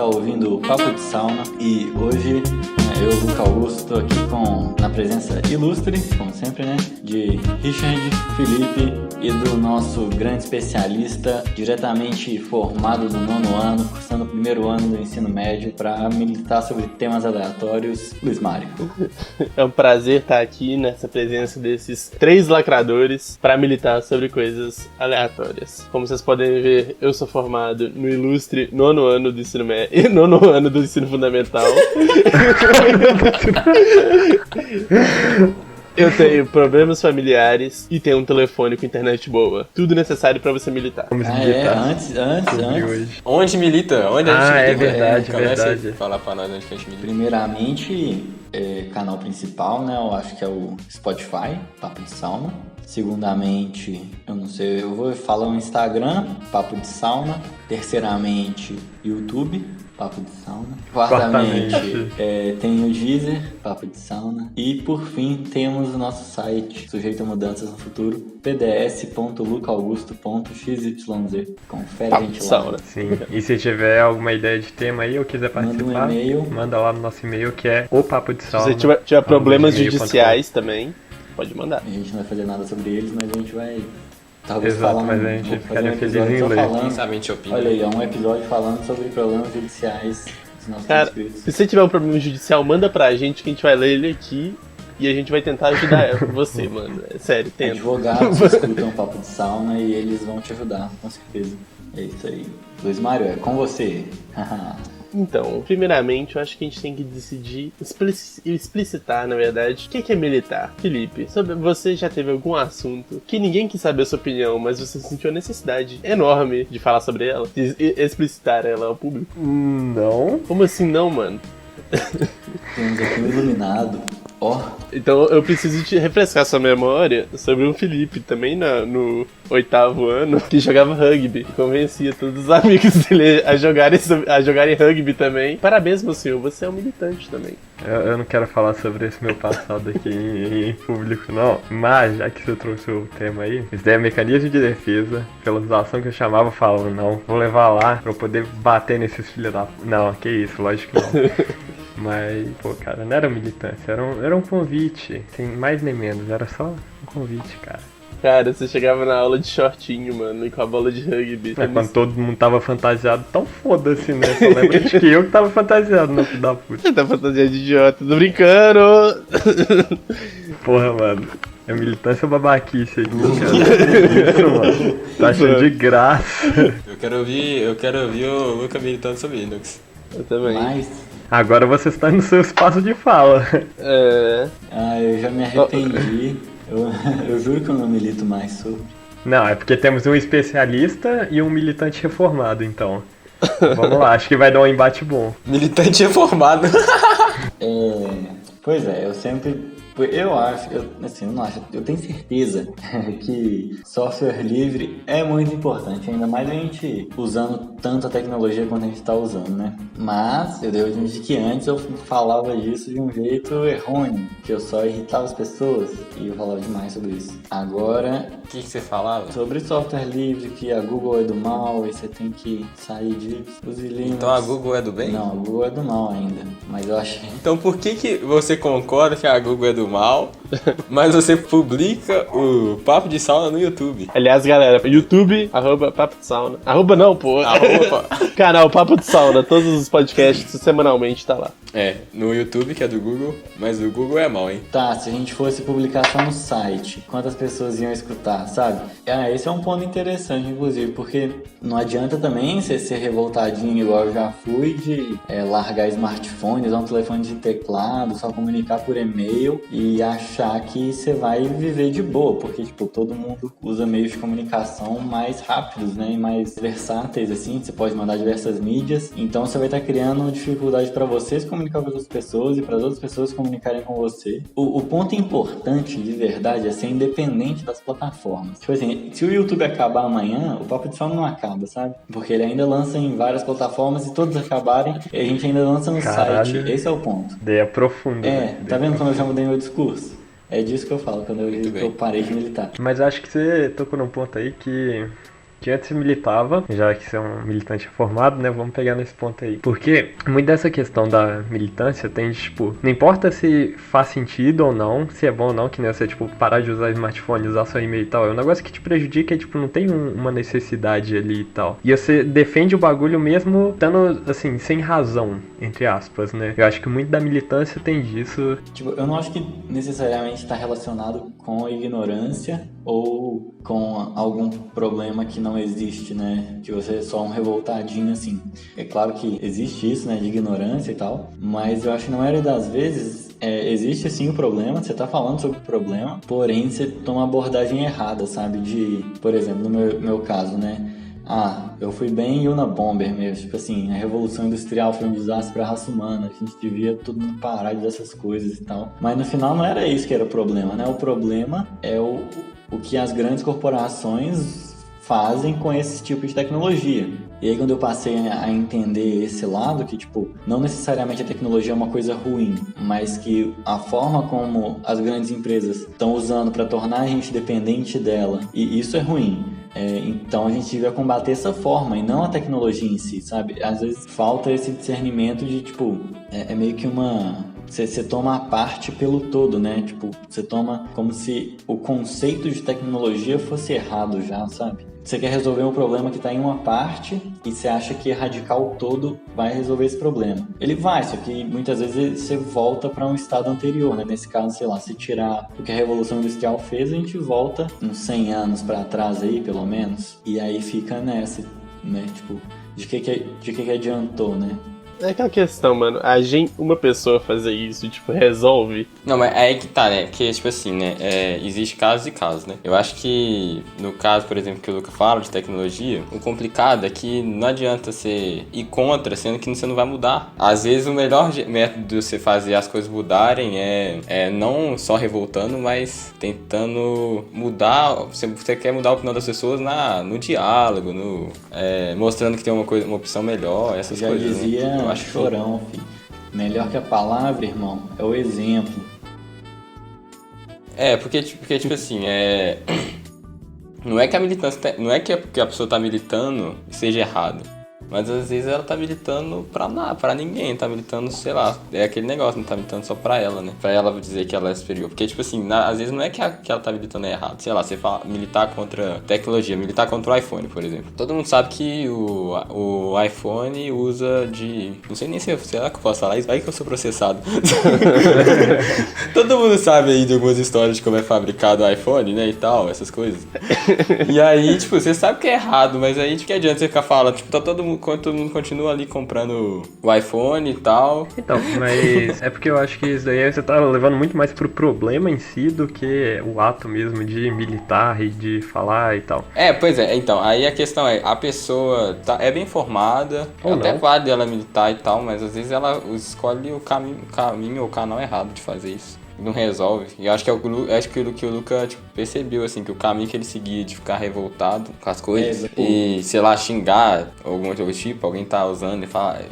está ouvindo o Papo de Sauna e hoje eu, Luca Augusto, estou aqui na presença ilustre, como sempre, né, de Richard, Felipe e do nosso grande especialista, diretamente formado do 9º ano, cursando o 1º ano do ensino médio, para militar sobre temas aleatórios, Luiz Mário. É um prazer estar aqui nessa presença desses 3 lacradores para militar sobre coisas aleatórias. Como vocês podem ver, eu sou formado no ilustre 9º ano do ensino médio, 9º ano do ensino fundamental. Eu tenho problemas familiares e tenho um telefone com internet boa. Tudo necessário pra você militar. Vamos militar. Antes. Onde milita? Onde a gente milita? É verdade, Comece a falar pra nós onde que a gente milita. Primeiramente, canal principal, né? Eu acho que é o Spotify, Papo de Sauna. Segundamente, eu não sei, eu vou falar o Instagram, Papo de Sauna. Terceiramente, YouTube, Papo de Sauna. Quartamente, tem o Deezer, Papo de Sauna. E por fim, temos o nosso site, sujeito a mudanças no futuro, pds.lucaugusto.xyz. Confere a gente lá. Sim, e se tiver alguma ideia de tema aí ou quiser participar, manda um e-mail. Manda lá no nosso e-mail que é o Papo de Sauna. Se você tiver problemas judiciais também, pode mandar. A gente não vai fazer nada sobre eles, mas a gente vai... Talvez Exato, falando, mas a gente ficaria feliz em ler. Quem sabe a gente opina. Olha aí, é um episódio falando sobre problemas judiciais dos nossos inscritos. Se você tiver um problema judicial, manda pra gente que a gente vai ler ele aqui e a gente vai tentar ajudar você, mano. É sério, tenta. Advogados escutam o Papo de Sauna e eles vão te ajudar, com certeza. É isso aí. Luiz Mário, é com você. Então, primeiramente, eu acho que a gente tem que decidir, explicitar, na verdade, o que é militar. Felipe, você já teve algum assunto que ninguém quis saber a sua opinião, mas você sentiu a necessidade enorme de falar sobre ela, de explicitar ela ao público? Não. Como assim não, mano? Temos aqui um iluminado. Então eu preciso te refrescar sua memória sobre um Felipe, também no 8º ano, que jogava rugby e convencia todos os amigos dele a jogarem rugby também. Parabéns, meu senhor, você é um militante também. Eu não quero falar sobre esse meu passado aqui em público, não. Mas, já que você trouxe o tema aí, isso daí é mecanismo de defesa. Pela situação que eu chamava, eu falava, não, vou levar lá pra eu poder bater nesses filhos da... Não, que isso, lógico que não. Mas, pô, cara, não era militância, era um convite, sem mais nem menos, era só um convite, cara. Cara, você chegava na aula de shortinho, mano, e com a bola de rugby. Quando todo mundo tava fantasiado, então foda-se, né? Só lembra de que eu que tava fantasiado, no filho da puta. Você tá fantasiado de idiota, tô brincando! Porra, mano. É militância babaquice aqui, cara. Isso, mano. Tá achando de graça. Eu quero ouvir o Luca militando sobre Linux. Eu também. Agora você está no seu espaço de fala. Eu já me arrependi. Eu juro que eu não milito mais sobre. Não, é porque temos um especialista e um militante reformado, então. Vamos lá, acho que vai dar um embate bom. Militante reformado. Pois é, eu sempre... Eu tenho certeza que software livre é muito importante, ainda mais a gente usando tanta tecnologia quanto a gente está usando, né? Mas eu devo admitir que antes eu falava disso de um jeito errôneo, que eu só irritava as pessoas e eu falava demais sobre isso. Agora... O que você falava? Sobre software livre, que a Google é do mal e você tem que sair de use Linux. Então a Google é do bem? Não, a Google é do mal ainda, mas eu achei... Então por que você concorda que a Google é do mal, mas você publica o Papo de Sauna no YouTube? Aliás, galera, YouTube, @Papo de Sauna. Não, pô. Canal Papo de Sauna, todos os podcasts semanalmente tá lá. No YouTube, que é do Google, mas o Google é mal, hein? Tá, se a gente fosse publicar só no site, quantas pessoas iam escutar, sabe? Esse é um ponto interessante, inclusive, porque não adianta também você ser revoltadinho igual eu já fui de largar smartphone, usar um telefone de teclado, só comunicar por e-mail e achar que você vai viver de boa, porque, tipo, todo mundo usa meios de comunicação mais rápidos, né, e mais versáteis, assim, você pode mandar diversas mídias, então você vai estar criando dificuldade para você se comunicar com as outras pessoas e para as outras pessoas se comunicarem com você. O ponto importante, de verdade, é ser independente das plataformas. Tipo assim, se o YouTube acabar amanhã, o Papo de Sauna não acaba, sabe? Porque ele ainda lança em várias plataformas e todas acabarem, e a gente ainda lança no site. Esse é o ponto. Ideia profunda. Tá vendo como eu já mudei meu discurso? É disso que eu falo quando eu parei de militar. Mas acho que você tocou num ponto aí que que antes militava, já que você é um militante formado, né? Vamos pegar nesse ponto aí. Porque muito dessa questão da militância tem, tipo, não importa se faz sentido ou não, se é bom ou não, que nem você, tipo, parar de usar smartphone, usar seu e-mail e tal. É um negócio que te prejudica e, tipo, não tem uma necessidade ali e tal. E você defende o bagulho mesmo estando, assim, sem razão, entre aspas, né? Eu acho que muito da militância tem disso. Tipo, eu não acho que necessariamente está relacionado com a ignorância ou com algum problema que não existe, né? Que você é só um revoltadinho, assim. É claro que existe isso, né? De ignorância e tal, mas eu acho que na maioria das vezes existe sim o problema, você tá falando sobre o problema, porém você toma uma abordagem errada, sabe? De, por exemplo, no meu caso, né? Eu fui bem Unabomber mesmo, tipo assim, a Revolução Industrial foi um desastre pra raça humana, a gente devia todo mundo parar de essas coisas e tal. Mas no final não era isso que era o problema, né? O problema é o que as grandes corporações fazem com esse tipo de tecnologia. E aí quando eu passei a entender esse lado, que tipo, não necessariamente a tecnologia é uma coisa ruim, mas que a forma como as grandes empresas estão usando para tornar a gente dependente dela, e isso é ruim. Então a gente devia combater essa forma e não a tecnologia em si, sabe? Às vezes falta esse discernimento de tipo, é meio que você toma a parte pelo todo, né? Tipo, você toma como se o conceito de tecnologia fosse errado já, sabe? Você quer resolver um problema que está em uma parte e você acha que erradicar o todo vai resolver esse problema. Ele vai, só que muitas vezes você volta para um estado anterior, né? Nesse caso, sei lá, se tirar o que a Revolução Industrial fez, a gente volta uns 100 anos para trás aí, pelo menos. E aí fica nessa, né? Tipo, de que adiantou, né? É aquela questão, mano, uma pessoa fazer isso, tipo, resolve. Não, mas é aí que tá, né? Porque, tipo assim, né? Existe casos e casos, né? Eu acho que, no caso, por exemplo, que o Luca fala de tecnologia, o complicado é que não adianta você ir contra, sendo que você não vai mudar. Às vezes, o melhor método de você fazer as coisas mudarem é não só revoltando, mas tentando mudar. Você quer mudar a opinião das pessoas no diálogo, mostrando que tem uma opção melhor, essas coisas. Dizia... Né? Acho chorão, filho. Melhor que a palavra, irmão, é o exemplo. Porque tipo assim, não é que a militância, não é que a pessoa tá militando seja errado. Mas às vezes ela tá militando pra ninguém, tá militando, sei lá, é aquele negócio, não tá militando só pra ela, né? Pra ela dizer que ela é superior. Porque, tipo assim, às vezes não é que ela tá militando errado. Sei lá, você fala militar contra tecnologia, militar contra o iPhone, por exemplo. Todo mundo sabe que o iPhone usa de... Não sei nem será que eu posso falar isso, vai que eu sou processado. Todo mundo sabe aí de algumas histórias de como é fabricado o iPhone, né, e tal, essas coisas. E aí, tipo, você sabe que é errado, mas aí, tipo, que adianta você ficar falando, tipo, tá todo mundo continua ali comprando o iPhone e tal. Então, mas é porque eu acho que isso daí você tá levando muito mais pro problema em si do que o ato mesmo de militar e de falar e tal. Pois é, então, aí a questão a pessoa é bem formada, até pode ela militar e tal, mas às vezes ela escolhe o caminho ou o canal errado de fazer isso. Não resolve. E eu acho que que o Luca tipo, percebeu, assim, que o caminho que ele seguia de ficar revoltado com as coisas e, sei lá, xingar algum outro tipo, alguém tá usando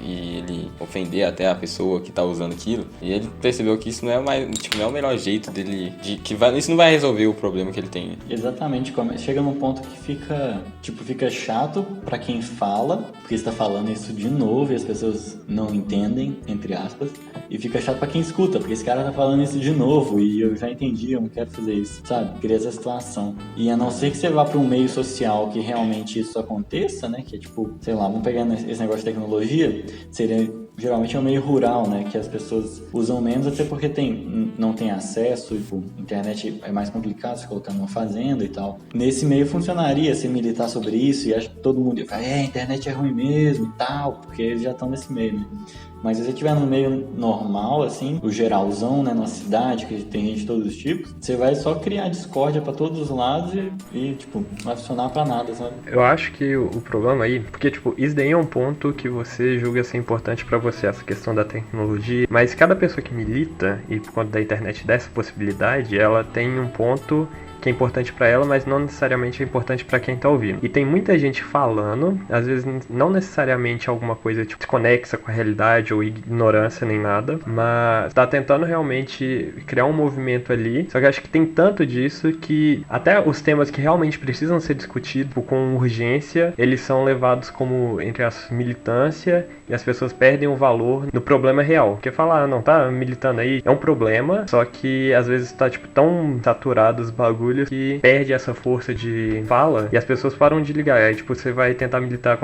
e ele ofender até a pessoa que tá usando aquilo. E ele percebeu que isso não é não é o melhor jeito dele, isso não vai resolver o problema que ele tem. Exatamente, chega num ponto que fica chato pra quem fala, porque você tá falando isso de novo e as pessoas não entendem, entre aspas, e fica chato pra quem escuta, porque esse cara tá falando isso de novo e eu já entendi, eu não quero fazer isso, sabe? Cria essa situação. E a não ser que você vá pra um meio social que realmente isso aconteça, né? Que é tipo, sei lá, vamos pegar esse negócio de tecnologia, geralmente é um meio rural, né? Que as pessoas usam menos até porque não tem acesso, tipo, internet é mais complicado se colocar numa fazenda e tal. Nesse meio funcionaria se militar sobre isso e acho que todo mundo ia falar, a internet é ruim mesmo e tal, porque eles já estão nesse meio, né? Mas se você estiver no meio normal, assim, o geralzão, né, na cidade, que tem gente de todos os tipos, você vai só criar discórdia pra todos os lados e tipo, não vai funcionar pra nada, sabe? Eu acho que o problema aí, porque, tipo, isso daí é um ponto que você julga ser importante pra você, essa questão da tecnologia, mas cada pessoa que milita, e por conta da internet dessa possibilidade, ela tem um ponto que é importante pra ela, mas não necessariamente é importante pra quem tá ouvindo. E tem muita gente falando, às vezes não necessariamente alguma coisa tipo desconexa com a realidade ou ignorância nem nada, mas tá tentando realmente criar um movimento ali. Só que acho que tem tanto disso que até os temas que realmente precisam ser discutidos com urgência, eles são levados como entre as militância e as pessoas perdem o valor no problema real. Porque falar, não, tá militando aí, é um problema, só que às vezes tá tipo tão saturado os bagulhos que perde essa força de fala e as pessoas param de ligar. Aí tipo, você vai tentar militar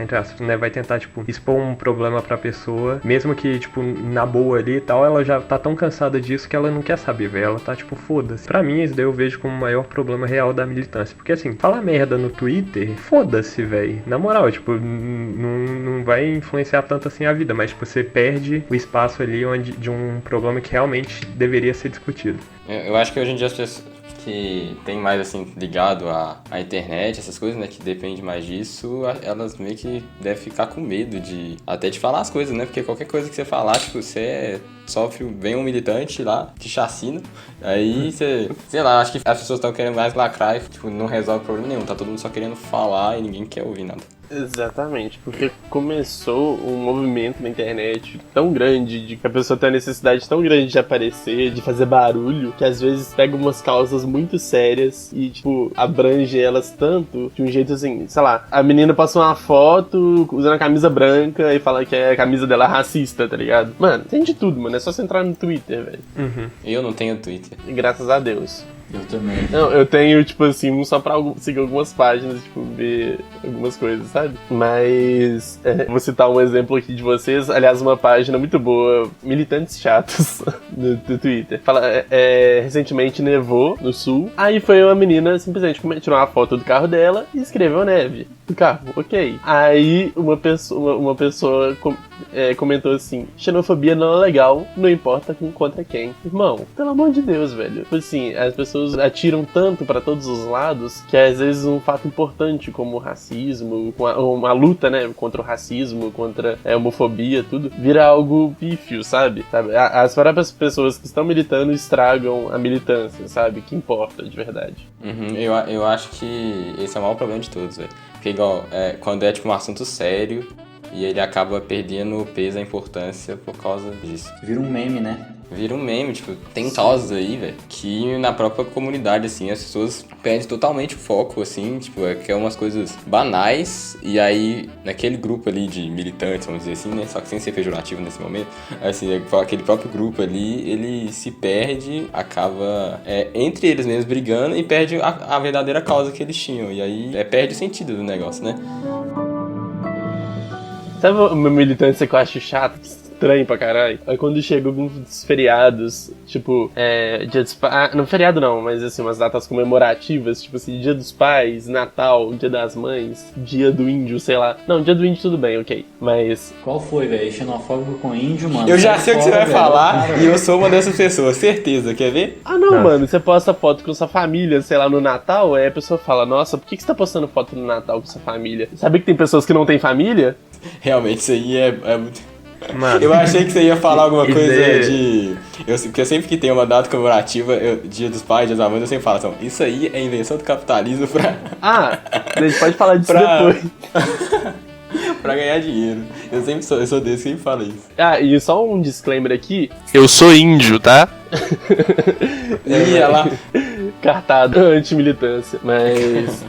entre aspas, né? Vai tentar tipo expor um problema pra pessoa, mesmo que tipo na boa ali e tal, ela já tá tão cansada disso que ela não quer saber, velho. Ela tá tipo, foda-se. Pra mim, isso daí eu vejo como o maior problema real da militância. Porque assim, falar merda no Twitter, foda-se, velho. Na moral, tipo, não vai influenciar tanto assim a vida, mas tipo, você perde o espaço ali onde, de um problema que realmente deveria ser discutido. Eu acho que hoje em dia as pessoas que tem mais assim ligado à internet, essas coisas, né, que depende mais disso, elas meio que devem ficar com medo de até de falar as coisas, né, porque qualquer coisa que você falar, tipo, você sofre, vem um militante lá, te chacina, aí você, sei lá, acho que as pessoas estão querendo mais lacrar e tipo, não resolve problema nenhum, tá todo mundo só querendo falar e ninguém quer ouvir nada. Exatamente, porque começou um movimento na internet tão grande, de que a pessoa tem a necessidade tão grande de aparecer, de fazer barulho, que às vezes pega umas causas muito sérias e, tipo, abrange elas tanto de um jeito assim, sei lá, a menina passa uma foto usando a camisa branca e fala que a camisa dela é racista, tá ligado? Mano, tem de tudo, mano, é só você entrar no Twitter, velho. Eu não tenho Twitter. E graças a Deus. Eu também. Não, eu tenho, tipo assim, um só pra seguir algumas páginas, tipo, ver algumas coisas, sabe? Mas, vou citar um exemplo aqui de vocês. Aliás, uma página muito boa, Militantes Chatos, do Twitter. Fala, recentemente nevou no sul. Aí foi uma menina simplesmente tirou uma foto do carro dela e escreveu neve do carro, ok. Aí uma pessoa comentou assim: xenofobia não é legal, não importa contra quem. Irmão, pelo amor de Deus, velho. Tipo assim, as pessoas atiram tanto pra todos os lados que às vezes um fato importante como o racismo, uma luta, né, contra o racismo, contra a homofobia, tudo, vira algo pífio, sabe? As próprias pessoas que estão militando estragam a militância, sabe? Que importa, de verdade. Eu acho que esse é o maior problema de todos, velho. Porque igual, quando é tipo um assunto sério e ele acaba perdendo o peso, a importância por causa disso. Vira um meme, né? Vira um meme, tipo, tem causas aí, velho, que na própria comunidade, assim, as pessoas perdem totalmente o foco, assim, tipo, que é umas coisas banais, e aí, naquele grupo ali de militantes, vamos dizer assim, né, só que sem ser pejorativo nesse momento, assim, aquele próprio grupo ali, ele se perde, acaba entre eles mesmos brigando e perde a verdadeira causa que eles tinham, e aí perde o sentido do negócio, né? Sabe uma militância que eu acho chata, estranho pra caralho? É quando chega alguns feriados, tipo, Dia dos Pais. Não, feriado não, mas assim, umas datas comemorativas, tipo assim, Dia dos Pais, Natal, Dia das Mães, Dia do Índio, sei lá. Não, Dia do Índio tudo bem, ok. Mas. Qual foi, velho? Xenofóbico com índio, mano? Eu já sei o que você vai falar e eu sou uma dessas pessoas, certeza, quer ver? Ah, não, mano, você posta foto com sua família, sei lá, no Natal, aí a pessoa fala: nossa, por que você tá postando foto no Natal com sua família? Sabe que tem pessoas que não têm família? Realmente, isso aí é muito... Mano, eu achei que você ia falar alguma coisa de... Porque sempre que tem uma data comemorativa, Dia dos Pais, Dia das Mães, eu sempre falo assim, isso aí é invenção do capitalismo pra... Ah, a gente pode falar disso depois. Pra ganhar dinheiro. Eu sou desse que sempre fala isso. Ah, e só um disclaimer aqui. Eu sou índio, tá? Ih, lá. Cartado, anti-militância, mas...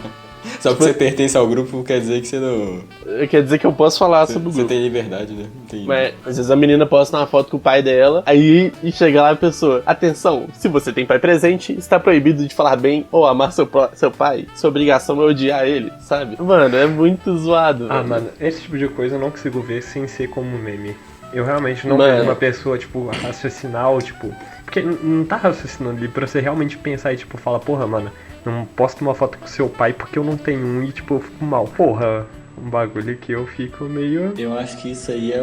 Só porque você pertence ao grupo quer dizer que você não... Quer dizer que eu posso falar sobre o grupo. Você tem liberdade, né? Mas às vezes a menina posta uma foto com o pai dela, aí e chega lá a pessoa: atenção, se você tem pai presente, está proibido de falar bem ou amar seu pai. Sua obrigação é odiar ele, sabe? Mano, é muito zoado. Ah, mano, esse tipo de coisa eu não consigo ver sem ser como meme. Eu realmente não vejo uma pessoa, tipo, raciocinar ou, tipo... Porque não tá raciocinando ali pra você realmente pensar e, tipo, falar, porra, mano, não posto uma foto com seu pai porque eu não tenho um e, tipo, eu fico mal. Porra, um bagulho que eu fico meio... Eu acho que isso aí é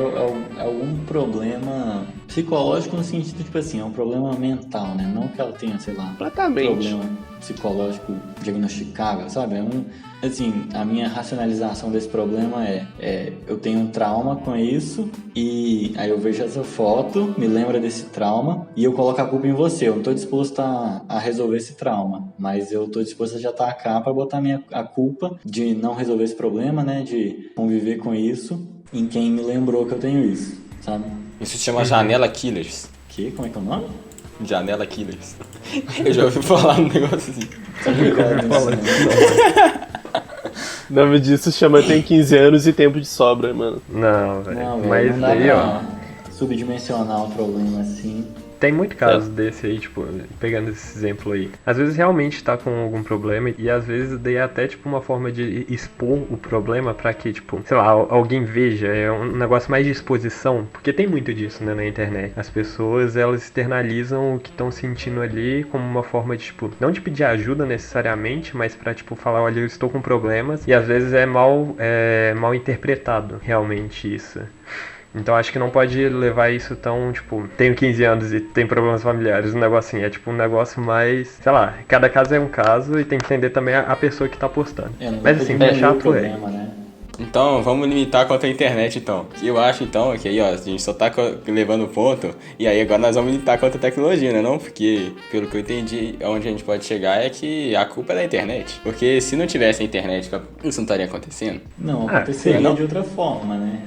algum problema psicológico no sentido, tipo assim, é um problema mental, né? Não que ela tenha, sei lá, completamente. Problema psicológico diagnosticável, sabe? Assim, a minha racionalização desse problema eu tenho um trauma com isso e aí eu vejo essa foto, me lembra desse trauma e eu coloco a culpa em você. Eu não tô disposto a resolver esse trauma, mas eu tô disposto a já atacar pra botar a culpa de não resolver esse problema, né? De conviver com isso em quem me lembrou que eu tenho isso, sabe? Isso se chama Janela Killers. Como é que é o nome? Janela Killers. Eu já ouvi falar um negócio assim. O nome disso chama Tem 15 anos e Tempo de Sobra, mano. Não, velho. Não, Mas não dá aí, pra ó. subdimensionar um problema assim. Tem muito caso desse aí, tipo, pegando esse exemplo aí. Às vezes realmente tá com algum problema e às vezes daí é até, tipo, uma forma de expor o problema pra que, tipo, sei lá, alguém veja. É um negócio mais de exposição, porque tem muito disso, né, na internet. As pessoas, elas externalizam o que estão sentindo ali como uma forma de, tipo, não de pedir ajuda necessariamente, mas pra, tipo, falar, olha, eu estou com problemas. E às vezes é mal interpretado, realmente, isso. Então acho que não pode levar isso tão, tipo, tenho 15 anos e tenho problemas familiares, um negócio assim, é tipo um negócio mais, sei lá, cada caso é um caso e tem que entender também a pessoa que tá postando. Mas assim, é chato, problema, né? Então, vamos limitar quanto à internet, então. Eu acho, então, que aí, ó, a gente só tá levando o ponto, e aí agora nós vamos limitar quanto à tecnologia, né, não? Porque, pelo que eu entendi, onde a gente pode chegar é que a culpa é da internet. Porque se não tivesse a internet, isso não estaria acontecendo? Não, aconteceria de outra forma, né?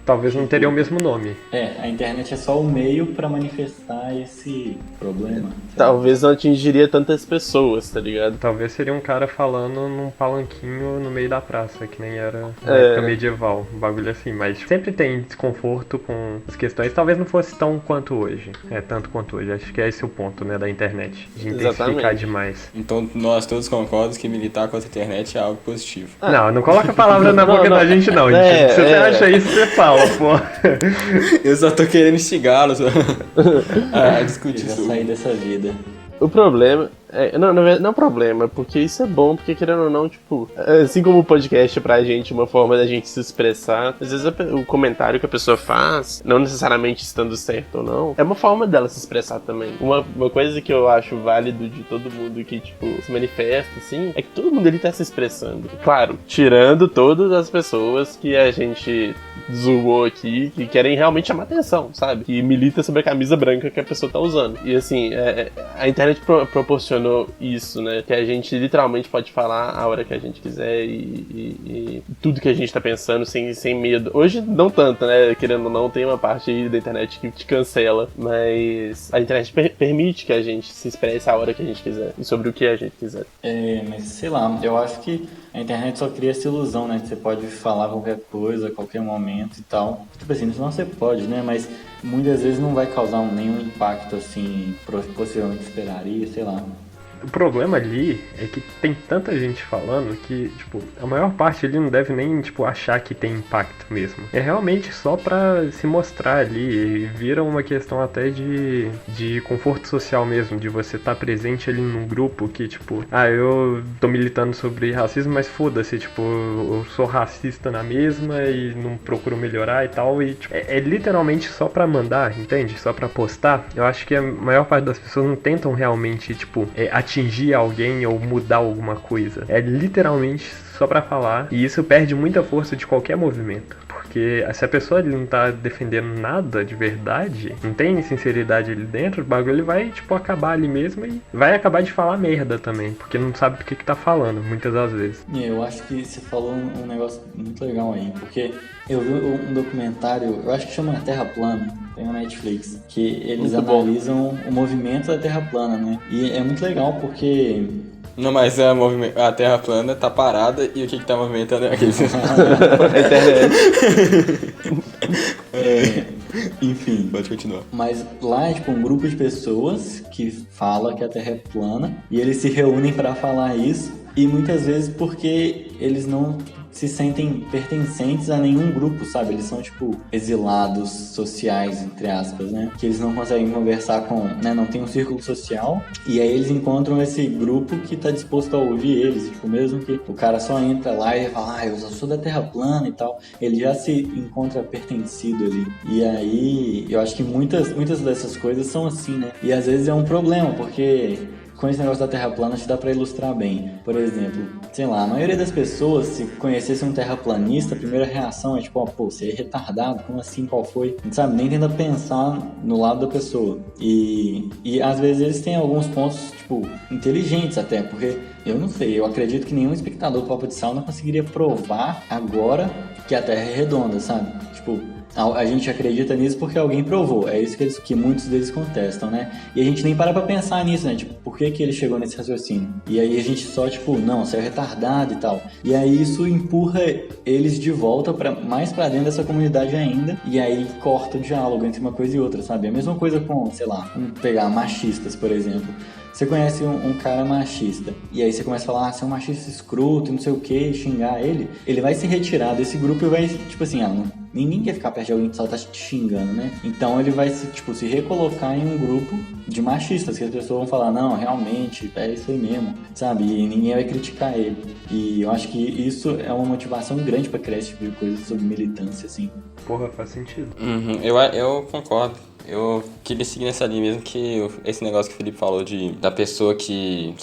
Talvez não teria o mesmo nome. A internet é só o meio pra manifestar esse problema. Talvez não atingiria tantas pessoas, tá ligado? Talvez seria um cara falando num palanquinho no meio da praça, que nem era na época medieval, um bagulho assim. Mas sempre tem desconforto com as questões. Talvez não fosse tão quanto hoje. Tanto quanto hoje. Acho que é esse o ponto, né, da internet. De intensificar demais. Então nós todos concordamos que militar contra a internet é algo positivo. Não coloca a palavra na boca da gente não. Se você acha isso, você fala, pô. Eu só tô querendo instigá-los a discutir isso. Sair dessa vida. O problema... Não é um problema, porque isso é bom, porque querendo ou não, tipo, assim como o podcast é pra gente uma forma da gente se expressar, às vezes o comentário que a pessoa faz, não necessariamente estando certo ou não, é uma forma dela se expressar também. Uma coisa que eu acho válido de todo mundo que, tipo, se manifesta, assim, é que todo mundo ali tá se expressando. Claro, tirando todas as pessoas que a gente zoou aqui, que querem realmente chamar atenção, sabe? Que milita sobre a camisa branca que a pessoa tá usando. E assim, a internet proporciona isso, né? Que a gente literalmente pode falar a hora que a gente quiser e tudo que a gente tá pensando sem medo. Hoje não tanto, né? Querendo ou não, tem uma parte aí da internet que te cancela, mas a internet permite que a gente se expresse a hora que a gente quiser e sobre o que a gente quiser. Mas sei lá, eu acho que a internet só cria essa ilusão, né? Que você pode falar qualquer coisa, a qualquer momento e tal. Tipo assim, não você pode, né? Mas muitas vezes não vai causar nenhum impacto assim, possivelmente esperaria, sei lá. O problema ali é que tem tanta gente falando que, tipo, a maior parte ali não deve nem, tipo, achar que tem impacto mesmo. É realmente só pra se mostrar ali, e vira uma questão até de conforto social mesmo, de você estar presente ali num grupo que, tipo, eu tô militando sobre racismo, mas foda-se, tipo, eu sou racista na mesma e não procuro melhorar e tal, e, tipo, é literalmente só pra mandar, entende? Só pra postar. Eu acho que a maior parte das pessoas não tentam realmente, tipo, atingir alguém ou mudar alguma coisa. É literalmente só pra falar. E isso perde muita força de qualquer movimento. Porque se a pessoa não tá defendendo nada de verdade, não tem sinceridade ali dentro, o bagulho ele vai, tipo, acabar ali mesmo e vai acabar de falar merda também. Porque não sabe do que tá falando, muitas das vezes. Eu acho que você falou um negócio muito legal aí. Porque eu vi um documentário, eu acho que chama Terra Plana, tem na Netflix, que eles analisam o movimento da Terra Plana, né? E é muito legal porque... Não, mas a Terra plana tá parada e o que tá movimentando é aquele... a internet. Enfim, pode continuar. Mas lá é tipo um grupo de pessoas que fala que a Terra é plana e eles se reúnem pra falar isso, e muitas vezes porque eles não se sentem pertencentes a nenhum grupo, sabe? Eles são, tipo, exilados sociais, entre aspas, né? Que eles não conseguem conversar com, né? Não tem um círculo social. E aí eles encontram esse grupo que tá disposto a ouvir eles. Tipo, mesmo que o cara só entra lá e fala, eu sou da Terra plana e tal. Ele já se encontra pertencido ali. E aí, eu acho que muitas dessas coisas são assim, né? E às vezes é um problema, porque... com esse negócio da Terra plana, acho que dá pra ilustrar bem. Por exemplo, sei lá, a maioria das pessoas, se conhecesse um terraplanista, a primeira reação é tipo, pô, você é retardado, como assim, qual foi? Não sabe, nem tenta pensar no lado da pessoa. E às vezes eles têm alguns pontos, tipo, inteligentes até, porque eu não sei, eu acredito que nenhum espectador do Papo de Sauna conseguiria provar agora que a Terra é redonda, sabe? Tipo, a gente acredita nisso porque alguém provou. É isso que muitos deles contestam, né? E a gente nem para pra pensar nisso, né? Tipo, por que ele chegou nesse raciocínio? E aí a gente só, tipo, não, você é retardado e tal. E aí isso empurra eles de volta mais pra dentro dessa comunidade ainda. E aí corta o diálogo entre uma coisa e outra, sabe? A mesma coisa com, sei lá, vamos pegar machistas, por exemplo. Você conhece um cara machista, e aí você começa a falar, você é um machista escroto e não sei o que, xingar ele vai se retirar desse grupo e vai, tipo assim, ninguém quer ficar perto de alguém que só tá te xingando, né? Então ele vai se recolocar em um grupo de machistas, que as pessoas vão falar, não, realmente, é isso aí mesmo, sabe? E ninguém vai criticar ele. E eu acho que isso é uma motivação grande pra criar esse tipo de coisa sobre militância, assim. Porra, faz sentido. Eu concordo. Eu queria seguir nessa linha mesmo, que esse negócio que o Felipe falou da pessoa que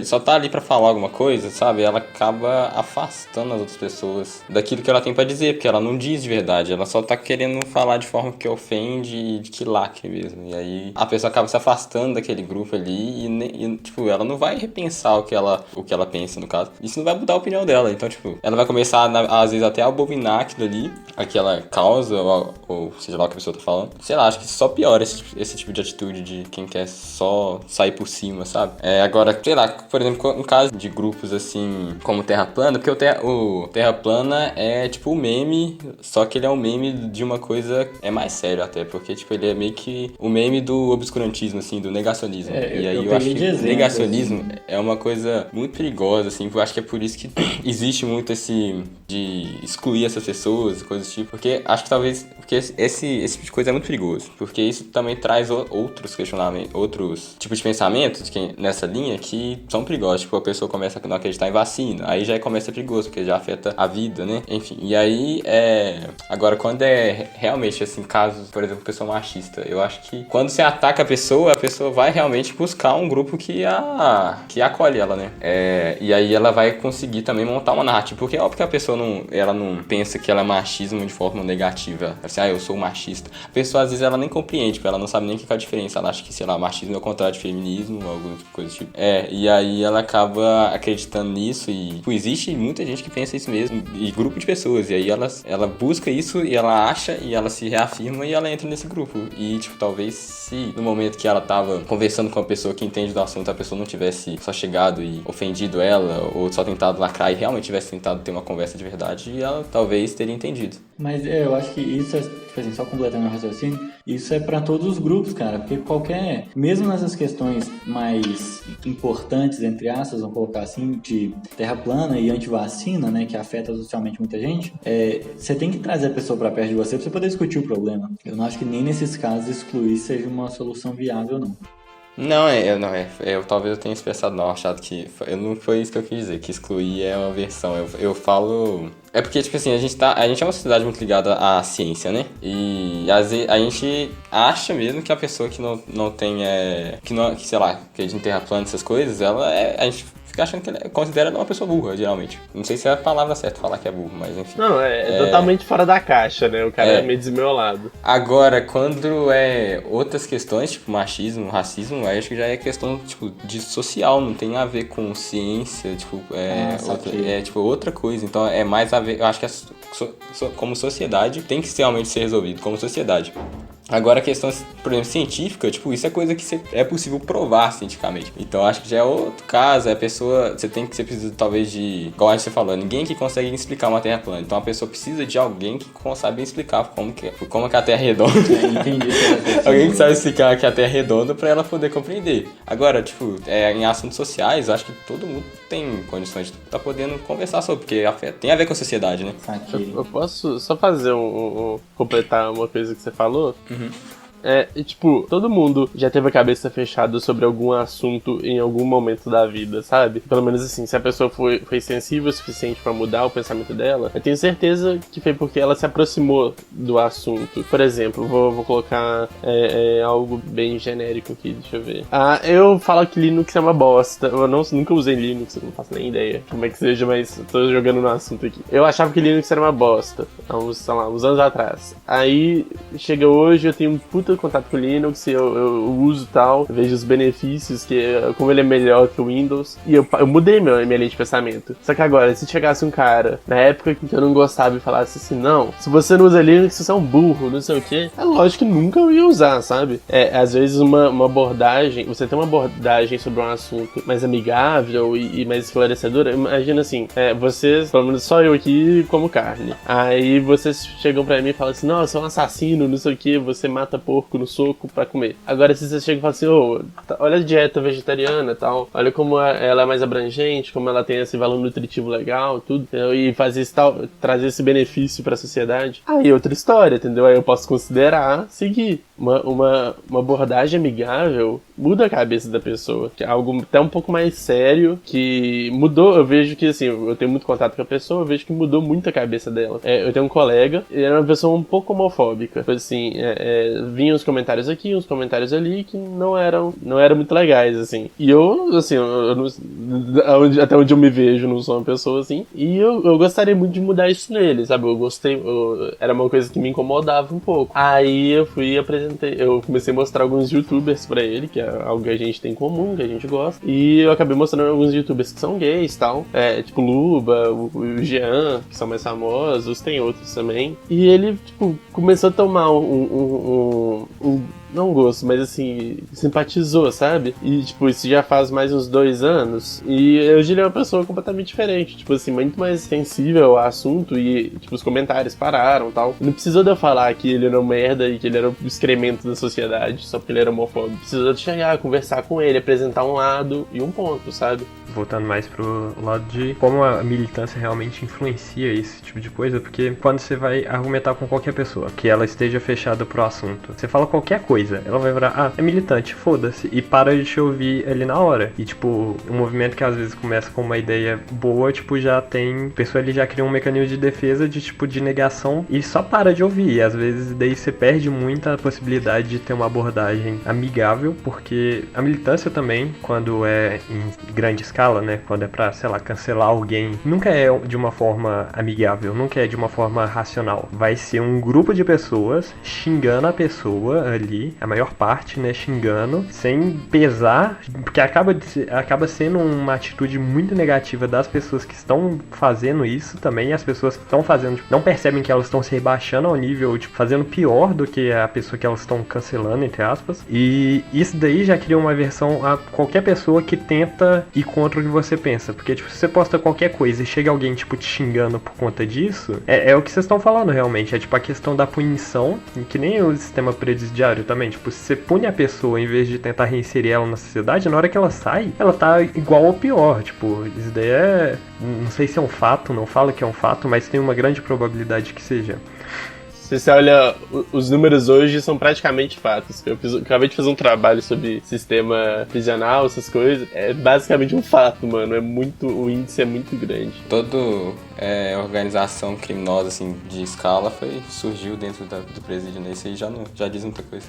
só tá ali pra falar alguma coisa, sabe? Ela acaba afastando as outras pessoas daquilo que ela tem pra dizer, porque ela não diz de verdade, ela só tá querendo falar de forma que ofende e de que lacre mesmo. E aí a pessoa acaba se afastando daquele grupo ali e tipo, ela não vai repensar o que ela pensa, no caso. Isso não vai mudar a opinião dela. Então, tipo, ela vai começar, às vezes, até a abominar aquilo ali, aquela causa, ou seja lá o que a pessoa tá falando. Sei lá, acho que só piora esse tipo de atitude de quem quer só sair por cima, sabe? Agora, sei lá, por exemplo, em caso de grupos assim, como Terra Plana, porque o Terra Plana é tipo o meme, só que ele é um meme de uma coisa, mais sério até, porque tipo, ele é meio que o meme do obscurantismo, assim, do negacionismo. E aí eu acho que o negacionismo assim, é uma coisa muito perigosa, assim, eu acho que é por isso que existe muito de excluir essas pessoas, coisas do tipo, porque acho que talvez, porque esse tipo de coisa é muito perigoso, porque isso também traz outros questionamentos, outros tipos de pensamentos nessa linha que são perigosos. Tipo, a pessoa começa a não acreditar em vacina, aí já começa perigoso, porque já afeta a vida, né? Enfim, e aí agora, quando é realmente, assim, casos, por exemplo, pessoa machista, eu acho que quando você ataca a pessoa vai realmente buscar um grupo que acolhe ela, né? E aí ela vai conseguir também montar uma narrativa, porque é óbvio que a pessoa não pensa que ela é machismo de forma negativa. Assim, eu sou machista. A pessoa, às vezes, ela nem compreende, porque ela não sabe nem o que é a diferença. Ela acha que, sei lá, machismo é o contrário de feminismo, alguma coisa do tipo. E aí ela acaba acreditando nisso e, existe muita gente que pensa isso mesmo, e grupo de pessoas, e aí ela busca isso e ela acha e ela se reafirma e ela entra nesse grupo. E, tipo, talvez se no momento que ela tava conversando com uma pessoa que entende do assunto, a pessoa não tivesse só chegado e ofendido ela, ou só tentado lacrar e realmente tivesse tentado ter uma conversa de verdade, ela talvez teria entendido. Mas eu acho que isso tipo assim, só completando meu raciocínio, isso é pra todos os grupos, cara, porque mesmo nessas questões mais importantes, entre aspas, vamos colocar assim, de terra plana e antivacina, né, que afeta socialmente muita gente, você tem que trazer a pessoa pra perto de você pra você poder discutir o problema. Eu não acho que nem nesses casos excluir seja uma solução viável, não. Talvez eu tenha expressado mal, achado que não foi isso que eu quis dizer, que excluir é uma versão. Eu falo. É porque, tipo assim, a gente é uma sociedade muito ligada à ciência, né? E às vezes a gente acha mesmo que a pessoa que não tem, que sei lá, que é de terra plana, essas coisas, a gente fica achando que considera ela uma pessoa burra, geralmente. Não sei se é a palavra certa falar que é burro, mas enfim. Não, é totalmente fora da caixa, né? O cara é meio desmiolado. Agora, quando outras questões, tipo machismo, racismo, aí acho que já é questão, tipo, de social, não tem a ver com ciência, tipo, tipo, outra coisa. Então é mais a ver, eu acho que como sociedade tem que realmente ser resolvido, como sociedade. Agora a questão, por exemplo, científica, tipo, isso é coisa que é possível provar cientificamente. Então acho que já é outro caso, a pessoa, você precisa talvez de, igual você falou, ninguém que consegue explicar uma Terra plana. Então a pessoa precisa de alguém que sabe explicar como que a Terra é redonda. Entendi. Alguém que sabe explicar que a Terra é redonda pra ela poder compreender. Agora, tipo, em assuntos sociais, acho que todo mundo tem condições de estar podendo conversar sobre, porque tem a ver com a sociedade, né? Eu posso só fazer completar uma coisa que você falou? Uhum. Tipo, todo mundo já teve a cabeça fechada sobre algum assunto em algum momento da vida, sabe? Pelo menos assim, se a pessoa foi sensível o suficiente pra mudar o pensamento dela, eu tenho certeza que foi porque ela se aproximou do assunto. Por exemplo, vou colocar algo bem genérico aqui, deixa eu ver. Eu falo que Linux é uma bosta. Eu nunca usei Linux, eu não faço nem ideia como é que seja, mas tô jogando no assunto aqui. Eu achava que Linux era uma bosta, há uns anos atrás. Aí, chega hoje, eu tenho um puta contato com Linux, eu uso tal, vejo os benefícios, como ele é melhor que o Windows, e eu mudei minha linha de pensamento. Só que agora, se chegasse um cara, na época que eu não gostava, e falasse assim, não, se você não usa Linux, você é um burro, não sei o que, é lógico que nunca eu ia usar, sabe? Às vezes uma abordagem, você tem uma abordagem sobre um assunto mais amigável e mais esclarecedora, imagina assim, vocês, pelo menos só eu aqui, como carne. Aí vocês chegam pra mim e falam assim, não, você é um assassino, não sei o que, você mata porco no soco pra comer. Agora se vocês chegam e falam assim, olha a dieta vegetariana e tal, olha como ela é mais abrangente, como ela tem esse valor nutritivo legal, tudo, entendeu? E fazer esse tal, trazer esse benefício pra sociedade. Aí outra história, entendeu? Aí eu posso considerar seguir. Uma abordagem amigável muda a cabeça da pessoa, que é algo até um pouco mais sério, que mudou, eu vejo que assim, eu tenho muito contato com a pessoa, eu vejo que mudou muito a cabeça dela. Eu tenho um colega, ele era uma pessoa um pouco homofóbica, assim, vinham uns comentários aqui, uns comentários ali, que não eram muito legais, assim, e eu até onde eu me vejo, não sou uma pessoa assim, e eu gostaria muito de mudar isso nele, sabe, era uma coisa que me incomodava um pouco. Aí eu eu comecei a mostrar alguns youtubers pra ele, que é algo que a gente tem em comum, que a gente gosta, e eu acabei mostrando alguns youtubers que são gays e tal, tipo Luba, o Jean, que são mais famosos, tem outros também, e ele, tipo, começou a tomar não gosto, mas assim, simpatizou, sabe? E, tipo, isso já faz mais uns 2 anos. E hoje ele é uma pessoa completamente diferente. Tipo assim, muito mais sensível ao assunto. E, tipo, os comentários pararam e tal. Não precisou de eu falar que ele era uma merda e que ele era o excremento da sociedade, só porque ele era homofóbico. Precisou de chegar, conversar com ele, apresentar um lado e um ponto, sabe? Voltando mais pro lado de como a militância realmente influencia esse tipo de coisa, porque quando você vai argumentar com qualquer pessoa que ela esteja fechada pro assunto, você fala qualquer coisa, ela vai virar, é militante, foda-se, e para de te ouvir ali na hora. E tipo, um movimento que às vezes começa com uma ideia boa, tipo, já tem, a pessoa ali já cria um mecanismo de defesa de negação e só para de ouvir. E às vezes daí você perde muito a possibilidade de ter uma abordagem amigável, porque a militância também, quando é em grande escala, né, quando é pra, sei lá, cancelar alguém, nunca é de uma forma amigável, nunca é de uma forma racional. Vai ser um grupo de pessoas xingando a pessoa ali, a maior parte, né, xingando, sem pesar, porque acaba sendo uma atitude muito negativa das pessoas que estão fazendo isso também, e as pessoas que estão fazendo, tipo, não percebem que elas estão se rebaixando ao nível, tipo, fazendo pior do que a pessoa que elas estão cancelando, entre aspas, e isso daí já cria uma aversão a qualquer pessoa que tenta ir contra o que você pensa, porque, tipo, se você posta qualquer coisa e chega alguém, tipo, te xingando por conta disso, é o que vocês estão falando realmente, é tipo a questão da punição, que nem o sistema presidiário também, tipo, se você pune a pessoa em vez de tentar reinserir ela na sociedade, na hora que ela sai, ela tá igual ou pior, tipo, isso daí não sei se é um fato, não fala que é um fato, mas tem uma grande probabilidade que seja. Se você olha, os números hoje são praticamente fatos. Acabei de fazer um trabalho sobre sistema prisional, essas coisas. É basicamente um fato, mano. O índice é muito grande. Toda organização criminosa, assim, de escala surgiu dentro do presídio, né? Isso aí já diz muita coisa.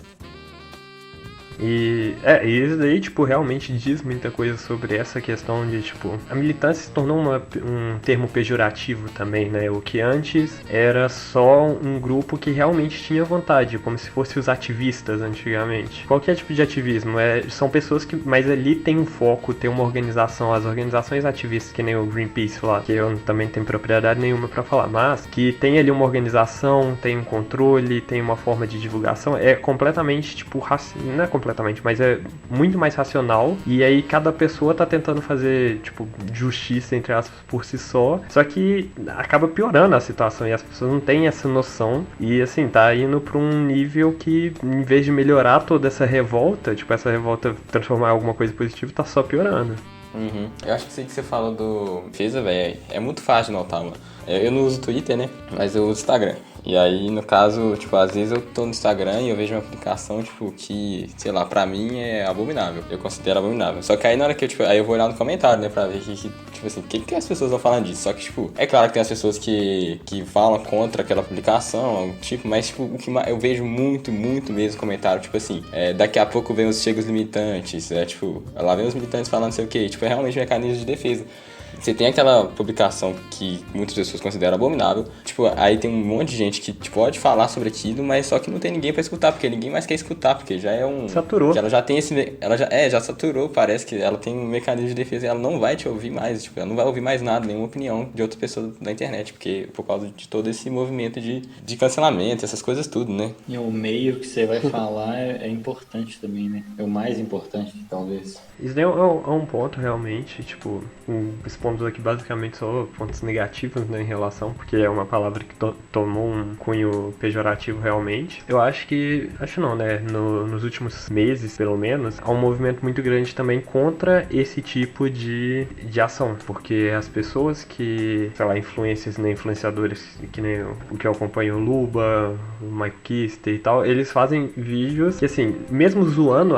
E isso daí, tipo, realmente diz muita coisa sobre essa questão de, tipo, a militância se tornou um termo pejorativo também, né? O que antes era só um grupo que realmente tinha vontade, como se fossem os ativistas antigamente. Qualquer tipo de ativismo, são pessoas que, mas ali tem um foco, tem uma organização, as organizações ativistas, que nem o Greenpeace lá, que eu também não tenho propriedade nenhuma pra falar, mas que tem ali uma organização, tem um controle, tem uma forma de divulgação, é completamente, tipo, não é completamente, mas é muito mais racional, e aí cada pessoa tá tentando fazer, tipo, justiça, entre aspas, por si só que acaba piorando a situação, e as pessoas não têm essa noção, e assim, tá indo pra um nível que, em vez de melhorar toda essa revolta, tipo, essa revolta transformar em alguma coisa positiva, tá só piorando. Uhum. Eu acho que isso aí que você falou do defesa, velho, é muito fácil de notar, mano. Eu não uso Twitter, né? Mas eu uso Instagram. E aí, no caso, tipo, às vezes eu tô no Instagram e eu vejo uma publicação, tipo, que, sei lá, pra mim é abominável. Eu considero abominável. Só que aí na hora que eu, tipo, aí eu vou olhar no comentário, né, pra ver tipo assim, o que as pessoas vão falando disso. Só que, tipo, é claro que tem as pessoas que falam contra aquela publicação, tipo, mas, tipo, o que eu vejo muito mesmo comentário, tipo assim, daqui a pouco vem chega os limitantes, tipo, lá vem os militantes falando não sei o que, tipo, é realmente um mecanismo de defesa. Você tem aquela publicação que muitas pessoas consideram abominável, tipo, aí tem um monte de gente que pode falar sobre aquilo, mas só que não tem ninguém pra escutar, porque ninguém mais quer escutar, porque já é um... Saturou. Ela já tem já saturou, parece que ela tem um mecanismo de defesa e ela não vai te ouvir mais, tipo, ela não vai ouvir mais nada, nenhuma opinião de outra pessoa na internet, porque por causa de todo esse movimento de cancelamento, essas coisas tudo, né? E o meio que você vai falar é importante também, né? É o mais importante, talvez. Isso daí é um ponto, realmente, tipo, os pontos aqui basicamente são pontos negativos, né, em relação, porque é uma palavra que tomou um cunho pejorativo realmente. Eu acho não, né, nos últimos meses, pelo menos, há um movimento muito grande também contra esse tipo de ação, porque as pessoas que, sei lá, influencers, né, influenciadores, que nem o que eu acompanho, o Luba, o Mike Kister e tal, eles fazem vídeos que, assim, mesmo zoando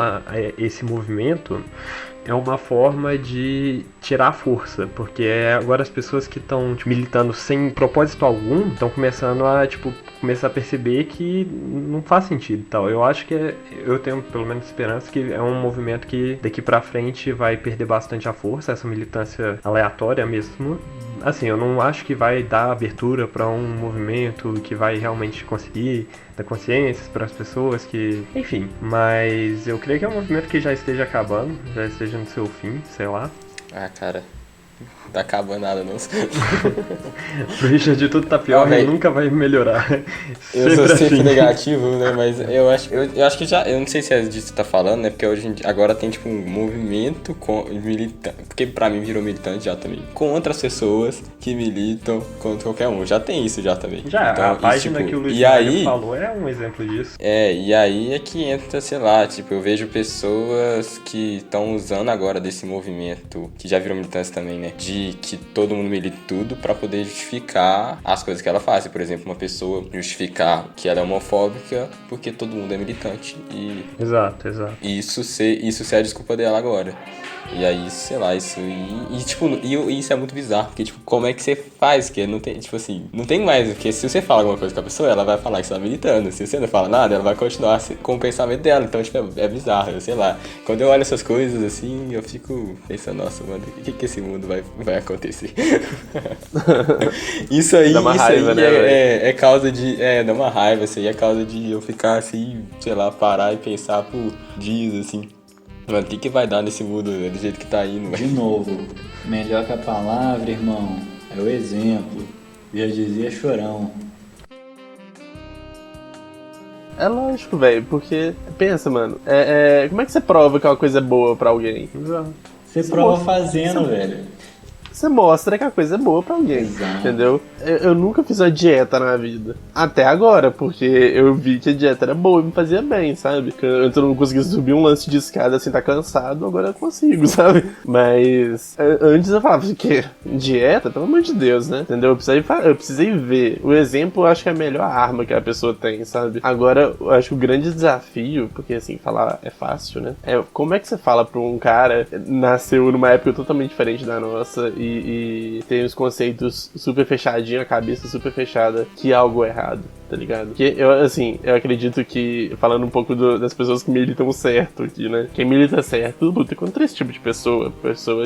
esse movimento, é uma forma de tirar a força, porque agora as pessoas que estão militando sem propósito algum estão começando a começar a perceber que não faz sentido e tal. Eu acho que eu tenho pelo menos esperança que é um movimento que daqui pra frente vai perder bastante a força, essa militância aleatória mesmo. Assim, eu não acho que vai dar abertura para um movimento que vai realmente conseguir dar consciência para as pessoas que... Enfim, mas eu creio que é um movimento que já esteja acabando, já esteja no seu fim, sei lá. Ah, cara, tá acabando nada, não. Pro Richard tudo tá pior e nunca vai melhorar. Eu sou sempre negativo, né? Mas eu acho que já... Eu não sei se é disso que você tá falando, né? Porque agora tem, tipo, um movimento militante. Porque pra mim virou militante já também. Contra as pessoas que militam contra qualquer um. Já tem isso já também. Já, então, a página que o Luiz falou é um exemplo disso. E aí é que entra, sei lá, tipo, eu vejo pessoas que estão usando agora desse movimento, que já virou militância também, né? De que todo mundo milite tudo pra poder justificar as coisas que ela faz. Por exemplo, uma pessoa justificar que ela é homofóbica porque todo mundo é militante e... Exato. E isso ser a desculpa dela agora. E aí, sei lá, isso... E isso é muito bizarro, porque, tipo, como é que você faz? Que não tem, tipo assim, não tem mais, porque se você fala alguma coisa com a pessoa, ela vai falar que você tá militando. Se você não fala nada, ela vai continuar com o pensamento dela. Então, tipo, é bizarro, eu sei lá. Quando eu olho essas coisas, assim, eu fico pensando, nossa, mano, o que esse mundo vai acontecer? Isso aí, dá uma raiva, né, é causa de... dá uma raiva, isso aí é causa de eu ficar, assim, sei lá, parar e pensar por dias, assim. Mano, o que vai dar nesse mundo, né, do jeito que tá indo, De novo, melhor que a palavra, irmão, é o exemplo. Já dizia Chorão. É lógico, velho, porque... Pensa, mano, como é que você prova que uma coisa é boa pra alguém? Você prova fazendo, velho. Você mostra que a coisa é boa pra alguém, Exato. Entendeu? Eu nunca fiz uma dieta na vida. Até agora, porque eu vi que a dieta era boa e me fazia bem, sabe? Antes eu não conseguia subir um lance de escada assim, tá cansado, agora eu consigo, sabe? Mas antes eu falava, que dieta? Pelo amor de Deus, né? Entendeu? Eu precisei ver. O exemplo eu acho que é a melhor arma que a pessoa tem, sabe? Agora, eu acho que o grande desafio, porque assim, falar é fácil, né? Como é que você fala pra um cara que nasceu numa época totalmente diferente da nossa e tem os conceitos super fechadinhos, a cabeça super fechada, que há algo errado, tá ligado? Que eu acredito que, falando um pouco das pessoas que militam certo aqui, né? Quem milita certo luta contra esse tipo de pessoa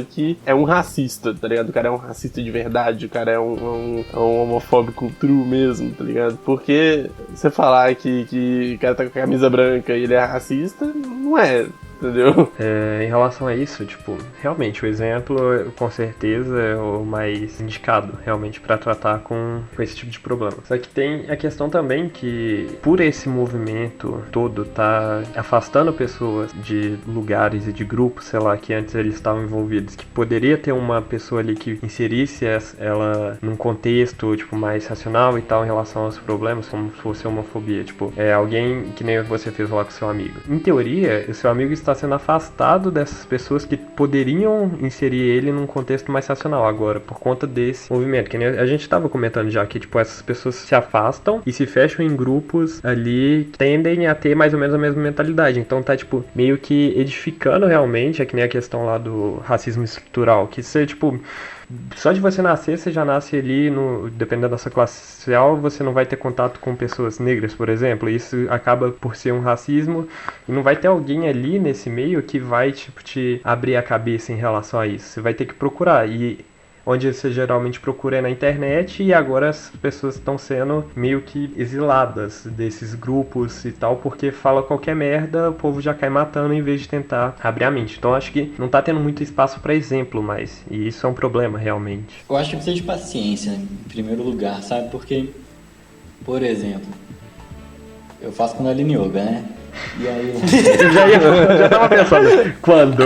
que é um racista, tá ligado? O cara é um racista de verdade, o cara é um homofóbico true mesmo, tá ligado? Porque você falar que o cara tá com a camisa branca e ele é racista, não é... Entendeu? Em relação a isso, tipo, realmente o exemplo com certeza é o mais indicado realmente pra tratar com esse tipo de problema. Só que tem a questão também que por esse movimento todo tá afastando pessoas de lugares e de grupos, sei lá, que antes eles estavam envolvidos, que poderia ter uma pessoa ali que inserisse ela num contexto, tipo, mais racional e tal em relação aos problemas, como se fosse homofobia, tipo, alguém que nem você fez lá com seu amigo. Em teoria, o seu amigo está está sendo afastado dessas pessoas que poderiam inserir ele num contexto mais racional agora, por conta desse movimento. Que nem a gente estava comentando já que, tipo, essas pessoas se afastam e se fecham em grupos ali que tendem a ter mais ou menos a mesma mentalidade. Então tá, tipo, meio que edificando realmente, é que nem a questão lá do racismo estrutural, que você, tipo, só de você nascer, você já nasce ali, dependendo da sua classe social, você não vai ter contato com pessoas negras, por exemplo. Isso acaba por ser um racismo e não vai ter alguém ali nesse meio que vai, tipo, te abrir a cabeça em relação a isso. Você vai ter que procurar. E onde você geralmente procura é na internet, e agora as pessoas estão sendo meio que exiladas desses grupos e tal, porque fala qualquer merda, o povo já cai matando em vez de tentar abrir a mente. Então acho que não tá tendo muito espaço para exemplo mais, e isso é um problema realmente. Eu acho que precisa de paciência, em primeiro lugar, sabe? Porque, por exemplo, eu faço Kundalini Yoga, né? E aí... eu já tava pensando, quando?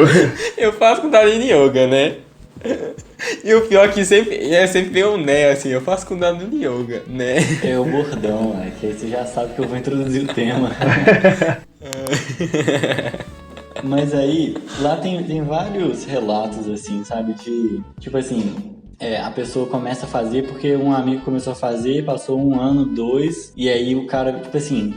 Eu faço Kundalini Yoga, né? E o pior é que sempre vem um né, assim, eu faço Kundalini Yoga, né? É o bordão, né? Que aí você já sabe que eu vou introduzir o tema. Mas aí, lá tem vários relatos, assim, sabe? De, tipo assim, a pessoa começa a fazer porque um amigo começou a fazer, passou 1 ano, 2, e aí o cara, tipo assim...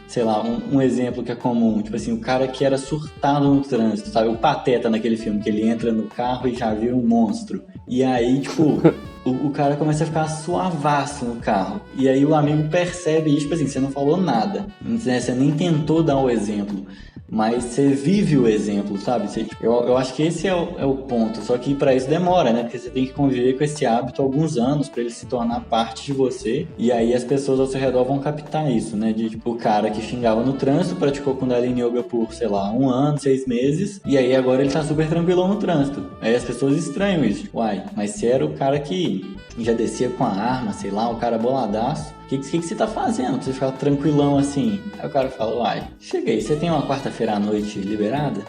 Sei lá, um exemplo que é comum, tipo assim, o cara que era surtado no trânsito, sabe? O Pateta naquele filme, que ele entra no carro e já vira um monstro. E aí, tipo, o cara começa a ficar suavaço no carro. E aí o amigo percebe isso, tipo assim, você não falou nada, né? Você nem tentou dar o exemplo, mas você vive o exemplo, sabe? Eu acho que esse é o ponto, só que pra isso demora, né? Porque você tem que conviver com esse hábito há alguns anos pra ele se tornar parte de você, e aí as pessoas ao seu redor vão captar isso, né? De, tipo, o cara que xingava no trânsito, praticou Kundalini Yoga por, sei lá, 1 ano, 6 meses, e aí agora ele tá super tranquilão no trânsito. Aí as pessoas estranham isso. Uai, mas se era o cara que já descia com a arma, sei lá, um cara boladaço, o que você tá fazendo pra você ficar tranquilão assim? Aí o cara fala, uai, cheguei, você tem uma quarta-feira à noite liberada?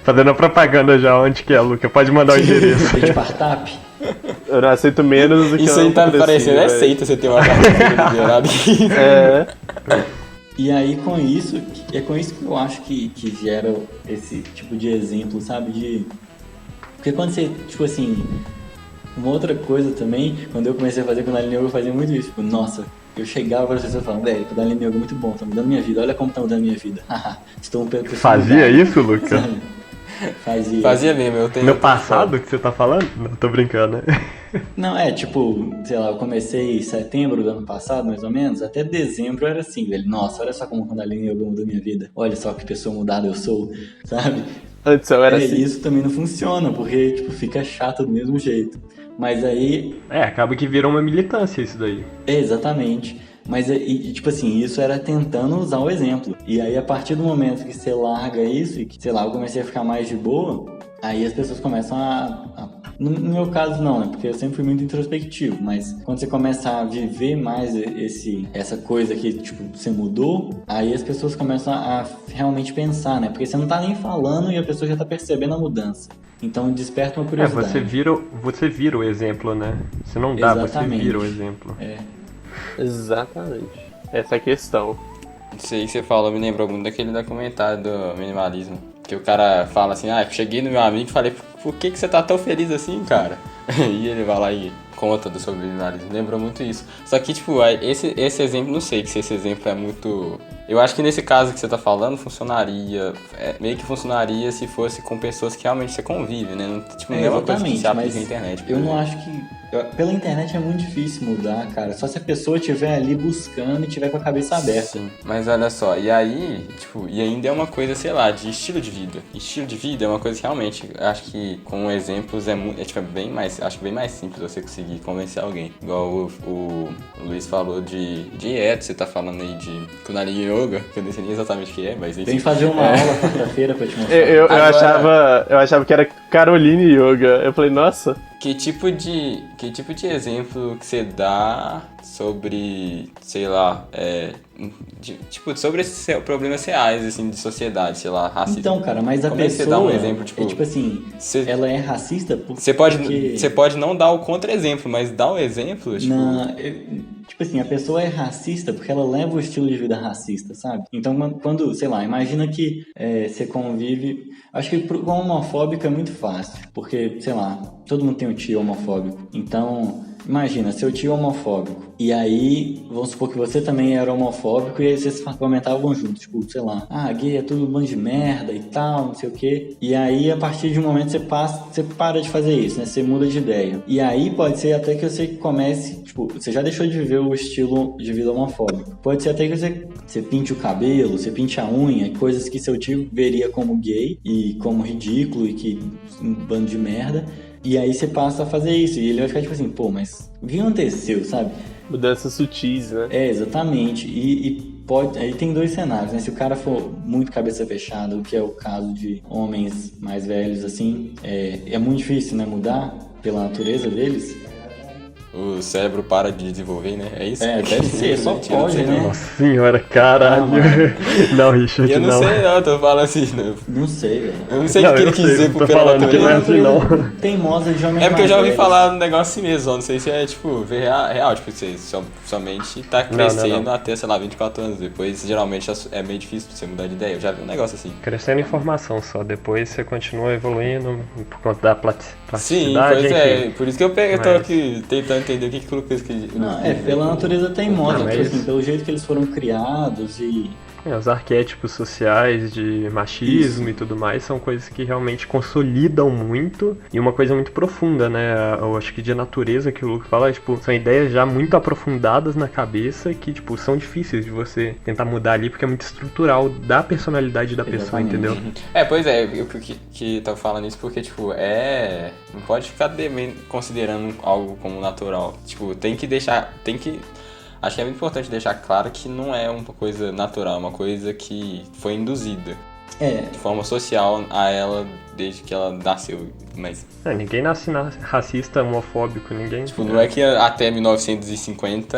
Fazendo a propaganda já, onde que é, Luca? Pode mandar o endereço. De Partap? Eu não aceito menos do que isso aí tá parecendo, é seita você ter uma quarta-feira liberada. É. E aí com isso, é com isso que eu acho que gera esse tipo de exemplo, sabe? Porque quando você, tipo assim, uma outra coisa também, quando eu comecei a fazer Kundalini Yoga, eu fazia muito isso, tipo, nossa, eu chegava para as pessoas falando, velho, Kundalini Yoga é muito bom, tá mudando minha vida, olha como tá mudando minha vida. Fazia isso, Luca? Fazia mesmo, eu tenho... No passado que você tá falando? Não, tô brincando, né? Não, tipo, sei lá, eu comecei em setembro do ano passado, mais ou menos, até dezembro era assim, velho, nossa, olha só como o Kundalini Yoga mudou minha vida, olha só que pessoa mudada eu sou, sabe? Antes eu era assim. Isso também não funciona, porque, tipo, fica chato do mesmo jeito. Mas aí... acaba que virou uma militância isso daí. Exatamente. Mas, tipo assim, isso era tentando usar o exemplo. E aí, a partir do momento que você larga isso e que, sei lá, eu comecei a ficar mais de boa, aí as pessoas começam no meu caso não, né? Porque eu sempre fui muito introspectivo, mas quando você começa a viver mais essa coisa que, tipo, você mudou, aí as pessoas começam a realmente pensar, né? Porque você não tá nem falando e a pessoa já tá percebendo a mudança. Então desperta uma curiosidade. Você vira o exemplo, né? Você não dá, Exatamente. Você vira o exemplo. Exatamente. Essa é a questão. Isso aí que você falou me lembrou muito daquele documentário do minimalismo. Que o cara fala assim, cheguei no meu amigo e falei, por que você tá tão feliz assim, cara? E ele vai lá e conta sobre o minimalismo. Lembrou muito isso. Só que, tipo, esse exemplo, não sei se esse exemplo é muito... Eu acho que nesse caso que você tá falando, funcionaria... meio que funcionaria se fosse com pessoas que realmente você convive, né? Não, tipo, não é uma coisa que se aplica na internet. Eu não acho que... Pela internet é muito difícil mudar, cara. Só se a pessoa estiver ali buscando e tiver com a cabeça aberta. Sim, mas olha só, e aí, tipo, e ainda é uma coisa, sei lá, de estilo de vida. Estilo de vida é uma coisa que realmente, acho que com exemplos tipo, bem mais, acho bem mais simples você conseguir convencer alguém. Igual o Luiz falou de dieta, você tá falando aí de Kundalini Yoga, que eu não sei nem exatamente o que é, mas enfim. Tem que fazer uma aula quarta-feira pra te mostrar. Eu achava que era Caroline Yoga. Eu falei, nossa. Que tipo de exemplo que você dá sobre, sei lá, sobre esses problemas reais, assim, de sociedade, sei lá, racismo? Então, cara, mas a Como é que pessoa, você dá um exemplo, tipo... tipo assim, ela é racista porque... Você pode não dar o contra-exemplo, mas dá o exemplo, tipo... Não, tipo assim, a pessoa é racista porque ela leva o estilo de vida racista, sabe? Então, quando, sei lá, imagina que você convive... Acho que com homofóbico é muito fácil, porque, sei lá, todo mundo tem um tio homofóbico. Então, imagina, seu tio homofóbico. E aí, vamos supor que você também era homofóbico e aí vocês comentavam junto, tipo, sei lá, gay é tudo um bando de merda e tal, não sei o quê. E aí, a partir de um momento, você para de fazer isso, né? Você muda de ideia. E aí, pode ser até que você comece, tipo, você já deixou de viver o estilo de vida homofóbico. Pode ser até que você pinte o cabelo, você pinte a unha, coisas que seu tio veria como gay e como ridículo e que um bando de merda. E aí você passa a fazer isso. E ele vai ficar tipo assim, pô, mas o que aconteceu, sabe? Mudanças sutis, né? Exatamente. E aí tem dois cenários, né? Se o cara for muito cabeça fechada, o que é o caso de homens mais velhos, assim, é muito difícil, né? Mudar pela natureza deles. O cérebro para de desenvolver, né? É isso? Deve ser, só pode, né? Nossa senhora, caralho. Não, Richard, eu não sei não, eu tô falando assim, Não sei, velho. Eu não sei o que ele quis dizer por pela natureza. Não é assim, não. Teimosa de homem. É porque eu já ouvi falar um negócio assim mesmo, não sei se é, tipo, real, tipo, você somente tá crescendo até, sei lá, 24 anos. Depois, geralmente, é meio difícil você mudar de ideia. Eu já vi um negócio assim. Crescendo informação só, depois você continua evoluindo por conta da plasticidade. Sim, pois é, por isso que eu tô aqui tentando entender o que o Lucas quis dizer. Não, pela natureza teimosa, tipo assim, pelo jeito que eles foram criados e... Os arquétipos sociais de machismo e tudo mais são coisas que realmente consolidam muito e uma coisa muito profunda, né? Eu acho que de natureza que o Lucas fala, tipo, são ideias já muito aprofundadas na cabeça que, tipo, são difíceis de você tentar mudar ali porque é muito estrutural da personalidade da pessoa, entendeu? Pois é, eu que tava falando isso porque, tipo, não pode ficar considerando algo como natural. Tipo, acho que é muito importante deixar claro que não é uma coisa natural, é uma coisa que foi induzida. De forma social a ela desde que ela nasceu. Mas... ninguém nasce racista, homofóbico, ninguém... Tipo, não é que até 1950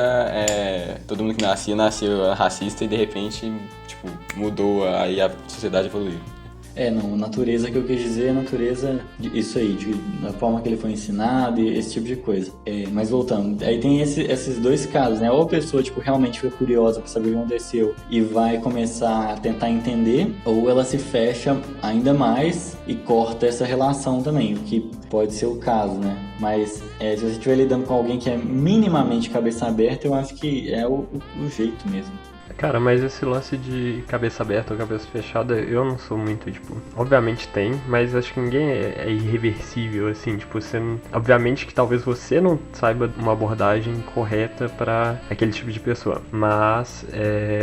todo mundo que nasceu racista e de repente, tipo, mudou, aí a sociedade evoluiu. Não, natureza que eu quis dizer é natureza, isso aí, da forma que ele foi ensinado e esse tipo de coisa. Mas voltando, aí tem esses dois casos, né? Ou a pessoa, tipo, realmente fica curiosa pra saber o que aconteceu e vai começar a tentar entender, ou ela se fecha ainda mais e corta essa relação também, o que pode ser o caso, né? Mas se você estiver lidando com alguém que é minimamente cabeça aberta, eu acho que é o jeito mesmo. Cara, mas esse lance de cabeça aberta ou cabeça fechada, eu não sou muito, tipo... Obviamente tem, mas acho que ninguém é irreversível, assim, tipo, você não... Obviamente que talvez você não saiba uma abordagem correta pra aquele tipo de pessoa, mas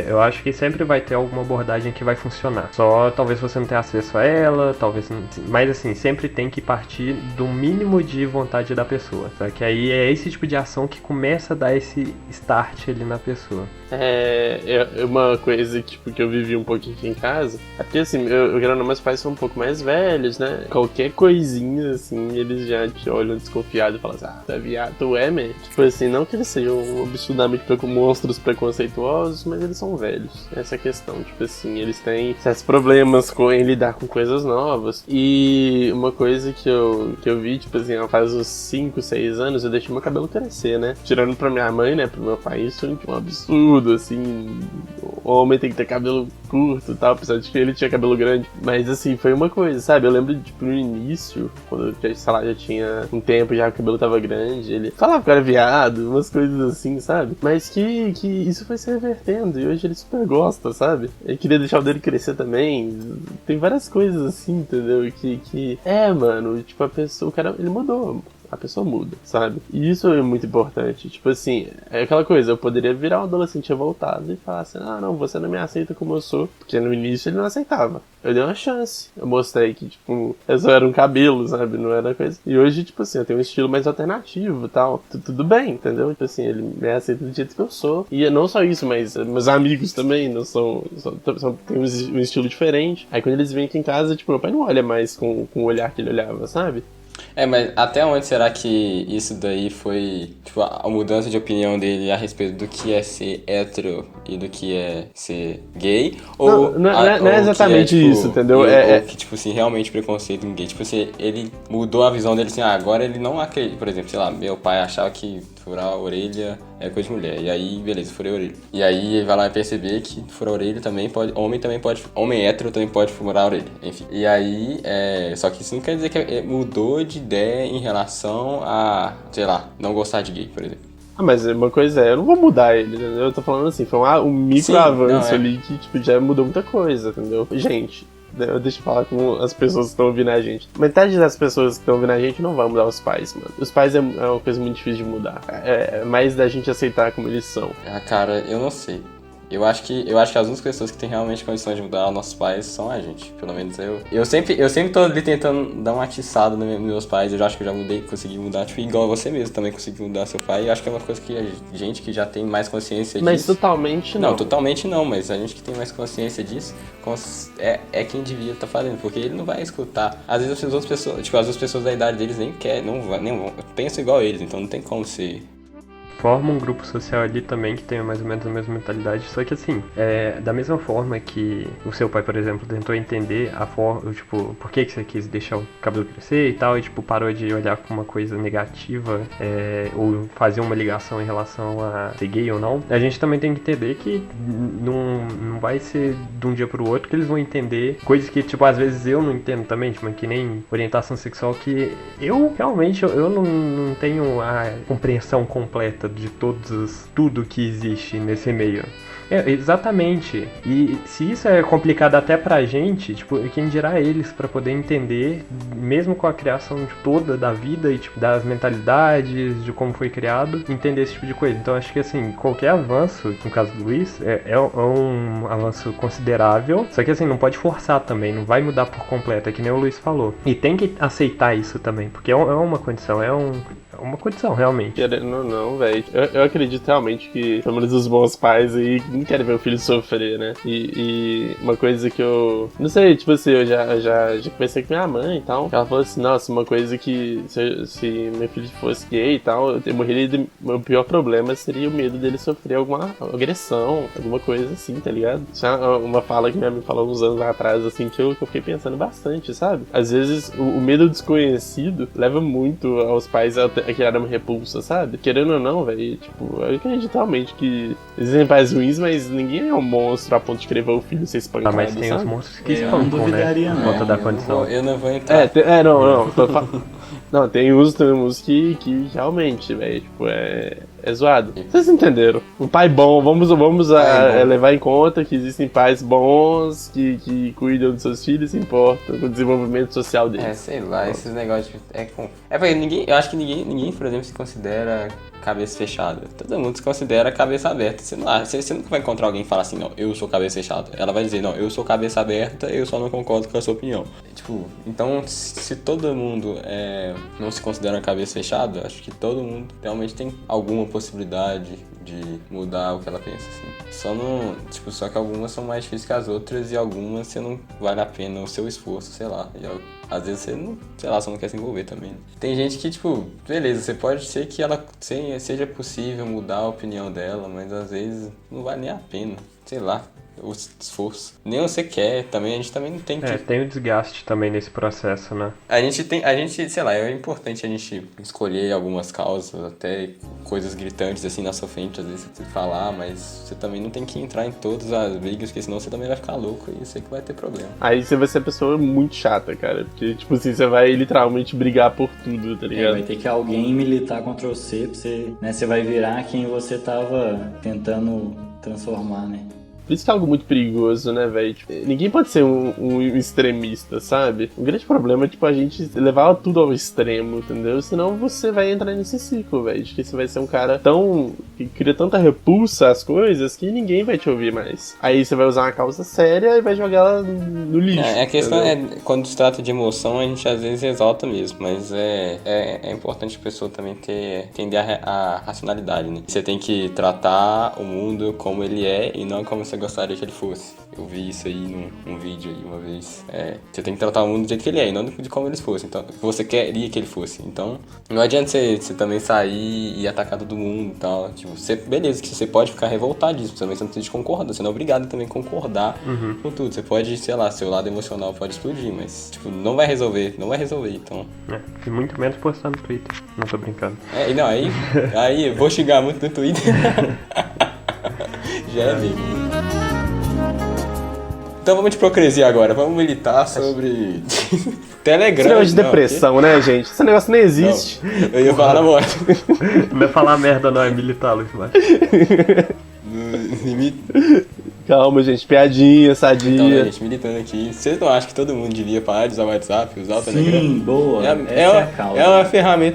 eu acho que sempre vai ter alguma abordagem que vai funcionar. Só talvez você não tenha acesso a ela, talvez não... Mas assim, sempre tem que partir do mínimo de vontade da pessoa, tá? Que aí é esse tipo de ação que começa a dar esse start ali na pessoa. Uma coisa tipo, que eu vivi um pouquinho aqui em casa. É porque assim, meus pais são um pouco mais velhos, né? Qualquer coisinha assim, eles já te olham desconfiado e falam assim, tá viado, tu é mesmo? Tipo assim, não que eles sejam absurdamente monstros preconceituosos, mas eles são velhos. Essa é a questão, tipo assim, eles têm certos problemas em lidar com coisas novas. E uma coisa que eu vi, tipo assim, faz uns 5, 6 anos, eu deixei meu cabelo crescer, né? Tirando pra minha mãe, né, pro meu pai, isso é um absurdo, assim. O homem tem que ter cabelo curto e tal, apesar de que ele tinha cabelo grande. Mas assim, foi uma coisa, sabe? Eu lembro, tipo, no início, quando eu, sei lá, já tinha um tempo, já o cabelo tava grande, ele falava que era viado, umas coisas assim, sabe? Mas que isso foi se revertendo e hoje ele super gosta, sabe? Ele queria deixar o dele crescer também. Tem várias coisas assim, entendeu? Mano, tipo, a pessoa, o cara, ele mudou. a pessoa muda, sabe? E isso é muito importante. Tipo assim, é aquela coisa, eu poderia virar um adolescente revoltado e falar assim, não, você não me aceita como eu sou. Porque no início ele não aceitava. Eu dei uma chance. Eu mostrei que, tipo, eu só era um cabelo, sabe? Não era coisa. E hoje, tipo assim, eu tenho um estilo mais alternativo e tal. Tudo bem, entendeu? Tipo assim, ele me aceita do jeito que eu sou. E não só isso, mas meus amigos também não têm um estilo diferente. Aí quando eles vêm aqui em casa, tipo, meu pai não olha mais com o olhar que ele olhava, sabe? Mas até onde será que isso daí foi, tipo, a mudança de opinião dele a respeito do que é ser hétero e do que é ser gay? Ou não é exatamente que é, tipo, isso, entendeu? Ou que, tipo assim, realmente preconceito em gay. Tipo assim, ele mudou a visão dele assim, agora ele não acredita. Por exemplo, sei lá, meu pai achava que furar a orelha é coisa de mulher. E aí, beleza, furei a orelha. E aí ele vai lá e perceber que furar a orelha também pode. Homem hétero também pode furar a orelha. Enfim. E aí, só que isso não quer dizer que mudou de ideia em relação a, sei lá, não gostar de gay, por exemplo. Mas uma coisa eu não vou mudar ele, entendeu? Eu tô falando assim, foi um micro avanço ali que, tipo, já mudou muita coisa, entendeu? Gente, deixa eu falar com as pessoas que estão ouvindo a gente. Metade das pessoas que estão ouvindo a gente não vai mudar os pais, mano. Os pais é uma coisa muito difícil de mudar. É mais da gente aceitar como eles são. Cara, eu não sei. Eu acho que as únicas pessoas que têm realmente condições de mudar nossos pais são a gente. Pelo menos eu. Eu sempre tô ali tentando dar uma atiçada nos meus pais. Eu já acho que eu já consegui mudar, tipo, igual você mesmo também conseguiu mudar seu pai. E eu acho que é uma coisa que a gente que já tem mais consciência disso. Mas totalmente não. Não, totalmente não, mas a gente que tem mais consciência disso é quem devia estar fazendo, porque ele não vai escutar. Às vezes as outras pessoas, tipo, as outras pessoas da idade deles nem vão, pensam igual eles, então não tem como ser. Forma um grupo social ali também que tenha mais ou menos a mesma mentalidade, só que assim, da mesma forma que o seu pai, por exemplo, tentou entender a forma, tipo, por que você quis deixar o cabelo crescer e tal, e tipo, parou de olhar como uma coisa negativa, ou fazer uma ligação em relação a ser gay ou não, a gente também tem que entender que não vai ser de um dia pro outro que eles vão entender coisas que, tipo, às vezes eu não entendo também, tipo, que nem orientação sexual, que eu realmente eu não tenho a compreensão completa de tudo que existe nesse meio. Exatamente. E se isso é complicado até pra gente, tipo, quem dirá eles pra poder entender, mesmo com a criação de toda da vida e tipo, das mentalidades, de como foi criado, entender esse tipo de coisa. Então acho que assim, qualquer avanço, no caso do Luiz, é um avanço considerável, só que assim, não pode forçar também, não vai mudar por completo, é que nem o Luiz falou. E tem que aceitar isso também, porque é uma condição, uma condição, realmente. Querendo ou não, velho. Eu acredito realmente que, pelo menos os bons pais aí, não querem ver o filho sofrer, né? E uma coisa que eu... Não sei, tipo assim, eu já conversei com minha mãe e tal. Ela falou assim, nossa, uma coisa que se meu filho fosse gay e tal, eu morreria o pior problema seria o medo dele sofrer alguma agressão, alguma coisa assim, tá ligado? Isso é uma fala que minha mãe falou uns anos atrás, assim, que eu fiquei pensando bastante, sabe? Às vezes, o medo desconhecido leva muito aos pais a criar uma repulsa, sabe? Querendo ou não, velho, tipo, eu acredito realmente que existem pais ruins, mas ninguém é um monstro a ponto de querer ver o filho ser espancado, mas tem sabe? os monstros que espancam, né? Por conta da condição. Eu não vou entrar. Não. Não, tem uns que realmente, velho, tipo, é zoado. Vocês entenderam? Um pai bom, vamos levar em conta que existem pais bons que cuidam dos seus filhos e se importam com o desenvolvimento social deles. Sei lá, esses negócios porque eu acho que ninguém, por exemplo, se considera cabeça fechada. Todo mundo se considera cabeça aberta. Você nunca vai encontrar alguém que fala assim, não, eu sou cabeça fechada. Ela vai dizer, não, eu sou cabeça aberta, eu só não concordo com a sua opinião. Tipo, então, se todo mundo não se considera cabeça fechada, acho que todo mundo realmente tem alguma possibilidade de mudar o que ela pensa, assim. Só que algumas são mais difíceis que as outras e algumas você não vale a pena o seu esforço, sei lá. Às vezes você não, sei lá, só não quer se envolver também. Tem gente que, tipo, beleza, você pode ser que ela seja possível mudar a opinião dela, mas às vezes não vale nem a pena, sei lá. O esforço. Nem você quer, também a gente também não tem que... tem o desgaste também nesse processo, né? A gente, sei lá, é importante a gente escolher algumas causas, até coisas gritantes assim na sua frente, às vezes você falar, mas você também não tem que entrar em todas as brigas, porque senão você também vai ficar louco e você que vai ter problema. Aí você vai ser uma pessoa muito chata, cara, porque, tipo assim, você vai literalmente brigar por tudo, tá ligado? Vai ter que alguém militar contra você, pra você, né, você vai virar quem você tava tentando transformar, né? Por isso que é algo muito perigoso, né, velho? Tipo, ninguém pode ser um extremista, sabe? O grande problema é, tipo, a gente levar tudo ao extremo, entendeu? Senão você vai entrar nesse ciclo, velho. De que você vai ser um cara que cria tanta repulsa às coisas que ninguém vai te ouvir mais. Aí você vai usar uma causa séria e vai jogar ela no lixo. A questão entendeu? é, quando se trata de emoção, a gente às vezes exalta mesmo, mas é importante a pessoa também entender a racionalidade, né? Você tem que tratar o mundo como ele é e não como você gostaria que ele fosse. Eu vi isso aí num vídeo aí uma vez. Você tem que tratar o mundo do jeito que ele é e não de como ele fosse. Então, você queria que ele fosse. Então, não adianta você também sair e atacar todo mundo e tal. Tipo, beleza, que você pode ficar revoltado disso, também você não precisa concordar. Você não é obrigado também a concordar com tudo. Você pode, sei lá, seu lado emocional pode explodir, mas, tipo, não vai resolver, então. E muito menos postar no Twitter. Não tô brincando. Não, aí eu vou xingar muito no Twitter. Já é mesmo. Então vamos de hipocrisia agora, vamos militar sobre Telegram. Esse negócio de depressão, né, gente? Esse negócio nem existe. Não, eu ia falar na moto. Não vai falar merda não, é militar, Luiz Márcio. Calma, gente, piadinha, sadia. Então, né, gente, militando aqui. Vocês não acham que todo mundo devia parar de usar o WhatsApp, usar o Telegram? Sim, boa. Essa é a causa.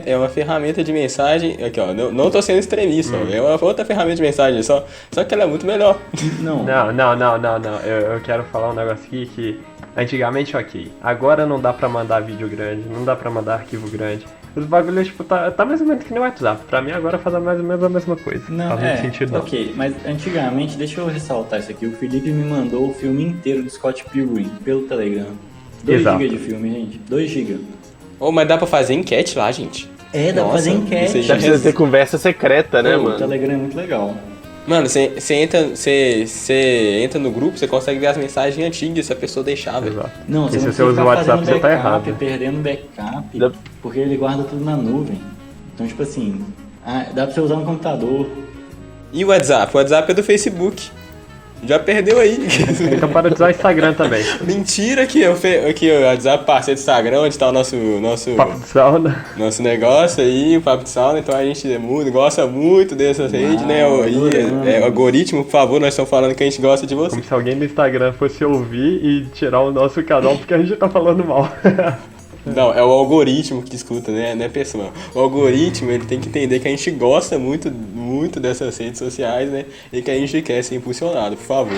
É uma ferramenta de mensagem. Aqui, ó, não tô sendo extremista, ó, é uma outra ferramenta de mensagem, só que ela é muito melhor. Não. Não. Eu quero falar um negócio aqui que antigamente ok. Agora não dá pra mandar vídeo grande, não dá pra mandar arquivo grande. Os bagulhos, tipo, tá mais ou menos que nem o WhatsApp. Pra mim agora faz mais ou menos a mesma coisa. Não, faz muito sentido, não. Ok, mas antigamente, deixa eu ressaltar isso aqui, o Felipe me mandou o filme inteiro do Scott Pilgrim pelo Telegram. 2 GB de filme, gente. 2 GB. Mas dá pra fazer enquete lá, gente. Dá pra fazer enquete. Já precisa ter conversa secreta, né, O mano? Telegram é muito legal. Mano, você entra no grupo, você consegue ver as mensagens antigas se a pessoa deixar, velho. Exato. Não, E você se não você usa o precisa WhatsApp, ficar você tá fazendo errado. backup, perdendo backup, porque ele guarda tudo na nuvem. Então, tipo assim, dá pra você usar no computador. E o WhatsApp? O WhatsApp é do Facebook. Já perdeu aí. Então para de usar o Instagram também. Mentira que o WhatsApp parceiro do Instagram, onde tá o nosso Papo de sauna. nosso negócio aí, o Papo de Sauna. Então a gente gosta muito dessas redes, né? O algoritmo, por favor, nós estamos falando que a gente gosta de você. Como se alguém do Instagram fosse ouvir e tirar o nosso canal porque a gente tá falando mal. Não, é o algoritmo que escuta, né? Não é pessoa. O algoritmo, ele tem que entender que a gente gosta muito, muito dessas redes sociais, né? E que a gente quer ser impulsionado, por favor.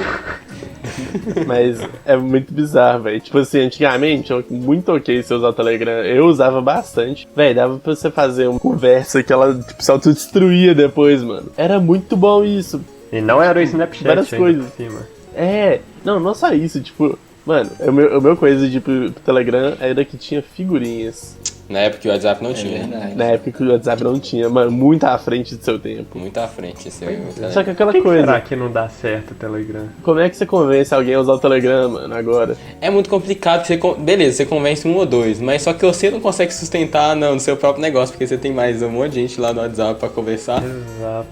Mas é muito bizarro, velho. Tipo assim, antigamente, muito ok você usar o Telegram. Eu usava bastante. Velho, dava pra você fazer uma conversa que ela tipo, se autodestruía depois, mano. Era muito bom isso. E não era o Snapchat Várias ainda coisas. por cima. Não só isso, tipo... Mano, o meu coisa de pro Telegram era que tinha figurinhas. Na época que o WhatsApp não tinha. Verdade. Na época que o WhatsApp não tinha, mano, muito à frente do seu tempo. Muito à frente esse aí. Só que aquela Por que coisa, será que não dá certo o Telegram? como é que você convence alguém a usar o Telegram, mano, agora? É muito complicado, beleza, você convence 1 ou 2, mas só que você não consegue sustentar no seu próprio negócio, porque você tem mais um monte de gente lá no WhatsApp pra conversar. Exato.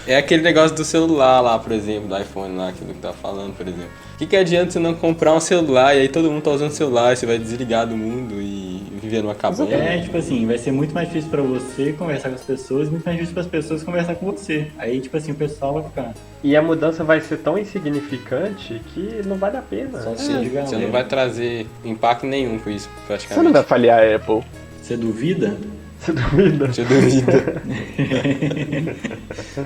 É aquele negócio do celular lá, por exemplo, do iPhone lá, aquilo que tá falando, por exemplo. O que adianta você não comprar um celular e aí todo mundo tá usando celular, você vai desligar do mundo e viver numa cabana? Tipo assim, vai ser muito mais difícil pra você conversar com as pessoas, muito mais difícil para as pessoas conversar com você. Aí, tipo assim, o pessoal vai ficar. E a mudança vai ser tão insignificante que não vale a pena. Só se de galera. Você não vai trazer impacto nenhum com isso, praticamente. Você não vai falhar a Apple. Você duvida? Você duvida? Você duvida.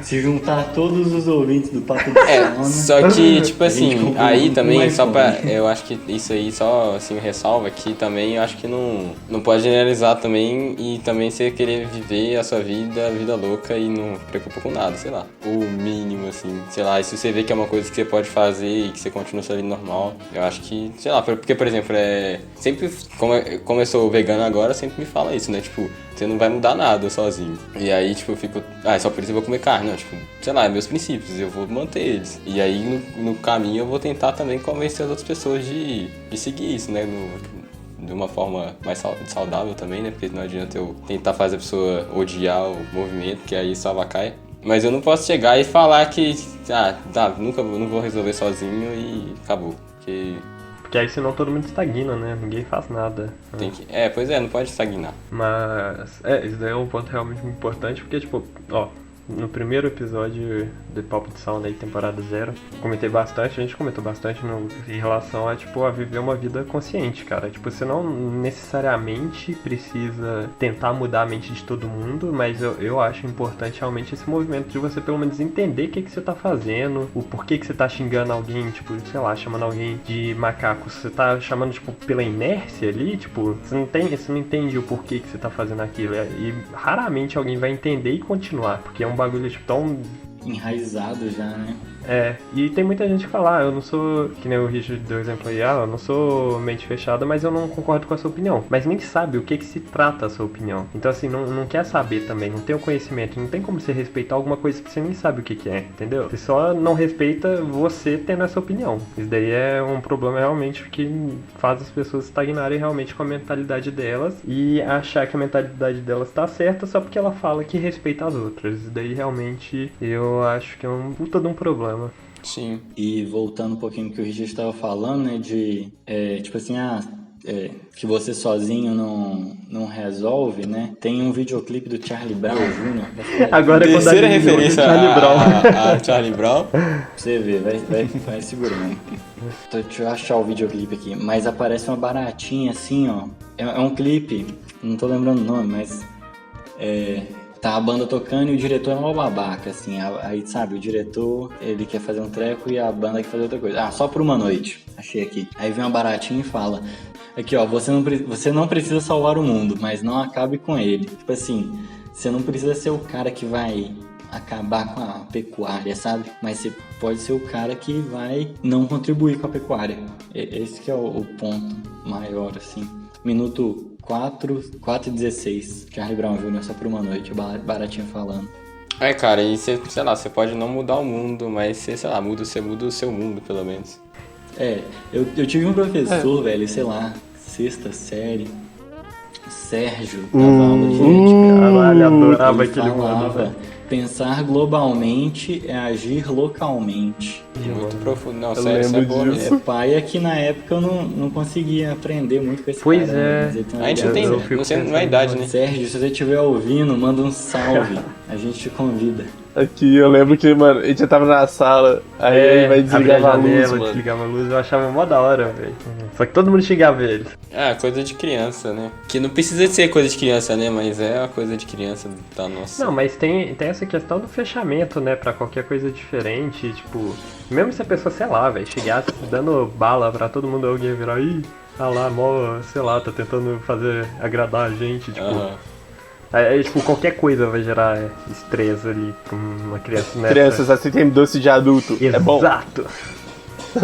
Se juntar todos os ouvintes do Papo de Sauna... Só que, tipo A gente assim, comprou aí um também, iPhone. só pra... Eu acho que isso aí só, assim, ressalva que também eu acho que não pode generalizar também e também você querer viver a sua vida louca e não preocupa com nada, sei lá. O mínimo, assim, sei lá, e se você vê que é uma coisa que você pode fazer e que você continua sua vida normal, eu acho que, sei lá, porque, por exemplo, sempre, como eu sou vegano agora, sempre me fala isso, né, tipo... Você não vai mudar nada sozinho. E aí, tipo, eu fico... só por isso eu vou comer carne. Não, tipo, sei lá, meus princípios, eu vou manter eles. E aí, no caminho, eu vou tentar também convencer as outras pessoas de seguir isso, né? De uma forma mais saudável também, né? Porque não adianta eu tentar fazer a pessoa odiar o movimento, que aí só avacalha. Mas eu não posso chegar e falar que... não vou resolver sozinho e acabou. Porque aí senão todo mundo estagna, né? Ninguém faz nada. Tem que... pois é, não pode estagnar. Mas, isso daí é um ponto realmente muito importante, porque, tipo, no primeiro episódio do Papo de Sauna aí, temporada 0, comentei bastante, a gente comentou bastante em relação a, tipo, a viver uma vida consciente, cara. Tipo, você não necessariamente precisa tentar mudar a mente de todo mundo, mas eu acho importante realmente esse movimento de você pelo menos entender o que você tá fazendo, o porquê que você tá xingando alguém, tipo, sei lá, chamando alguém de macaco. Você tá chamando, tipo, pela inércia ali, tipo, você não entende o porquê que você tá fazendo aquilo. E raramente alguém vai entender e continuar, porque é um bagulho, tipo, tão enraizado já, né? E tem muita gente que fala, eu não sou, que nem o Richard deu exemplo aí, eu não sou mente fechada, mas eu não concordo com a sua opinião. Mas nem sabe o que se trata a sua opinião. Então assim, não quer saber também, não tem o conhecimento, não tem como você respeitar alguma coisa que você nem sabe o que é, entendeu? Você só não respeita você tendo essa opinião. Isso daí é um problema realmente que faz as pessoas estagnarem realmente com a mentalidade delas e achar que a mentalidade delas tá certa só porque ela fala que respeita as outras. Isso daí realmente eu acho que é um puta de um problema. Sim. E voltando um pouquinho no que o Richard estava falando, né, de, tipo assim, que você sozinho não resolve, né? Tem um videoclipe do Charlie Brown Jr. Agora é terceira referência Charlie Brown. a Charlie Brown. Pra você ver, vai segurando. Deixa eu achar o videoclipe aqui. Mas aparece uma baratinha assim, ó. É um clipe, não tô lembrando o nome, mas tá a banda tocando e o diretor é uma babaca, assim. Aí, sabe, o diretor, ele quer fazer um treco e a banda quer fazer outra coisa. Só por uma noite. Achei aqui. Aí vem uma baratinha e fala: aqui, ó, você não precisa salvar o mundo, mas não acabe com ele. Tipo assim, você não precisa ser o cara que vai acabar com a pecuária, sabe? Mas você pode ser o cara que vai não contribuir com a pecuária. Esse que é o ponto maior, assim. Minuto 4:16, Charlie Brown Jr. Só por uma noite, baratinho falando. Cara, e você, sei lá, você pode não mudar o mundo, mas você, sei lá, você muda o seu mundo, pelo menos. Eu tive um professor, velho, sei lá, 6ª série, Sérgio, dava aula de ética. Caralho, adorava Ele aquele falava: mano. pensar globalmente é agir localmente. Muito profundo. Não, Eu sério, isso é lembro bom disso. mesmo. Paia que na época eu não conseguia aprender muito com esse Pois cara. é. Mas ele tem uma A gente não ideia. tem, Eu fico não sei, não é pensando idade, né? Sérgio, se você estiver ouvindo, manda um salve. A gente te convida. Aqui, eu lembro que, mano, a gente já tava na sala, aí ele vai desligar a luz, mano. Desligava a luz, eu achava mó da hora, velho. Só que todo mundo xingava ele. Coisa de criança, né? Que não precisa de ser coisa de criança, né? Mas é uma coisa de criança da nossa. Não, mas tem essa questão do fechamento, né, pra qualquer coisa diferente, tipo, mesmo se a pessoa, sei lá, velho, chegasse dando bala pra todo mundo, alguém virar, ih, lá, mó, sei lá, tá tentando agradar a gente, tipo... Aí, tipo, qualquer coisa vai gerar estresse ali pra uma criança, né? Crianças aceitem doce de adulto. É bom. Exato!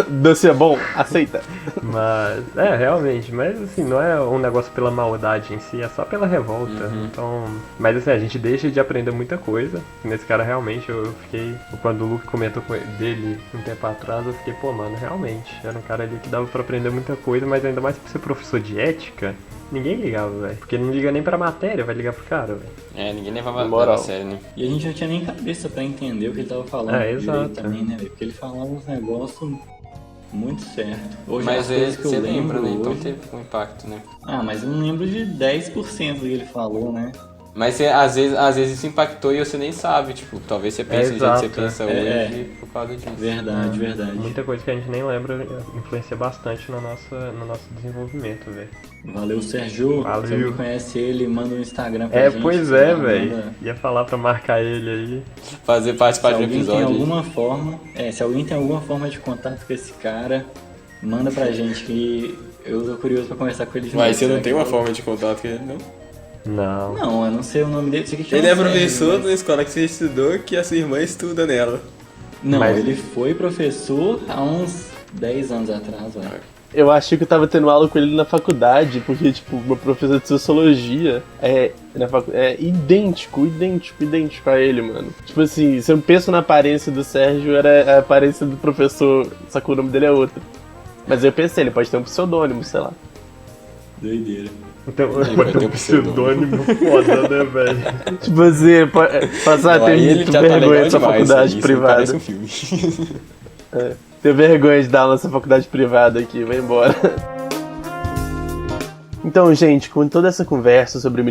Doce é bom, aceita. Mas, realmente, mas assim, não é um negócio pela maldade em si, é só pela revolta. Então, mas assim, a gente deixa de aprender muita coisa. Nesse cara, realmente, eu fiquei, quando o Luke comentou dele um tempo atrás, eu fiquei, pô, mano, realmente, era um cara ali que dava pra aprender muita coisa, mas ainda mais por ser professor de ética, ninguém ligava, velho. Porque não liga nem pra matéria, vai ligar pro cara, velho. Ninguém levava a sério, né? E a gente não tinha nem cabeça pra entender o que ele tava falando exato. também, né, velho? Porque ele falava uns negócios muito certo. Hoje, Mas as coisas que eu você lembro lembra, né? Então hoje... teve um impacto, né? mas eu não lembro de 10% do que ele falou, né? Mas às vezes isso impactou e você nem sabe, tipo, talvez você pense do jeito que você pensa hoje por causa disso. Verdade. Muita coisa que a gente nem lembra influencia bastante no nosso desenvolvimento, velho. Valeu, Sérgio. Valeu. Se alguém conhece ele, manda um Instagram pra gente. Pois é, velho. Ia falar pra marcar ele aí. Fazer participar de um Se episódio. se alguém tem alguma forma de contato com esse cara, manda pra gente que eu tô curioso pra conversar com ele de novo. Mas você não tem uma forma de contato com ele, não? Não. Não, eu não sei o nome dele. Sei que chama Ele é Sérgio, professor mas- da escola que você estudou, que a sua irmã estuda nela. Não, Mas- ele foi professor há uns 10 anos atrás, velho. Eu achei que eu tava tendo aula com ele na faculdade, porque, tipo, meu professor de sociologia é idêntico a ele, mano. Tipo assim, se eu penso na aparência do Sérgio, era a aparência do professor, só que o nome dele é outro. Mas eu pensei, ele pode ter um pseudônimo, sei lá. Doideira. Então, vai ter um pseudônimo foda, né, velho? Tipo assim, passar a ter Aí ele muito já tá vergonha legal dessa demais, faculdade isso privada. parece um filme. Ter vergonha de dar aula nessa faculdade privada aqui, vai embora. Então, gente, com toda essa conversa sobre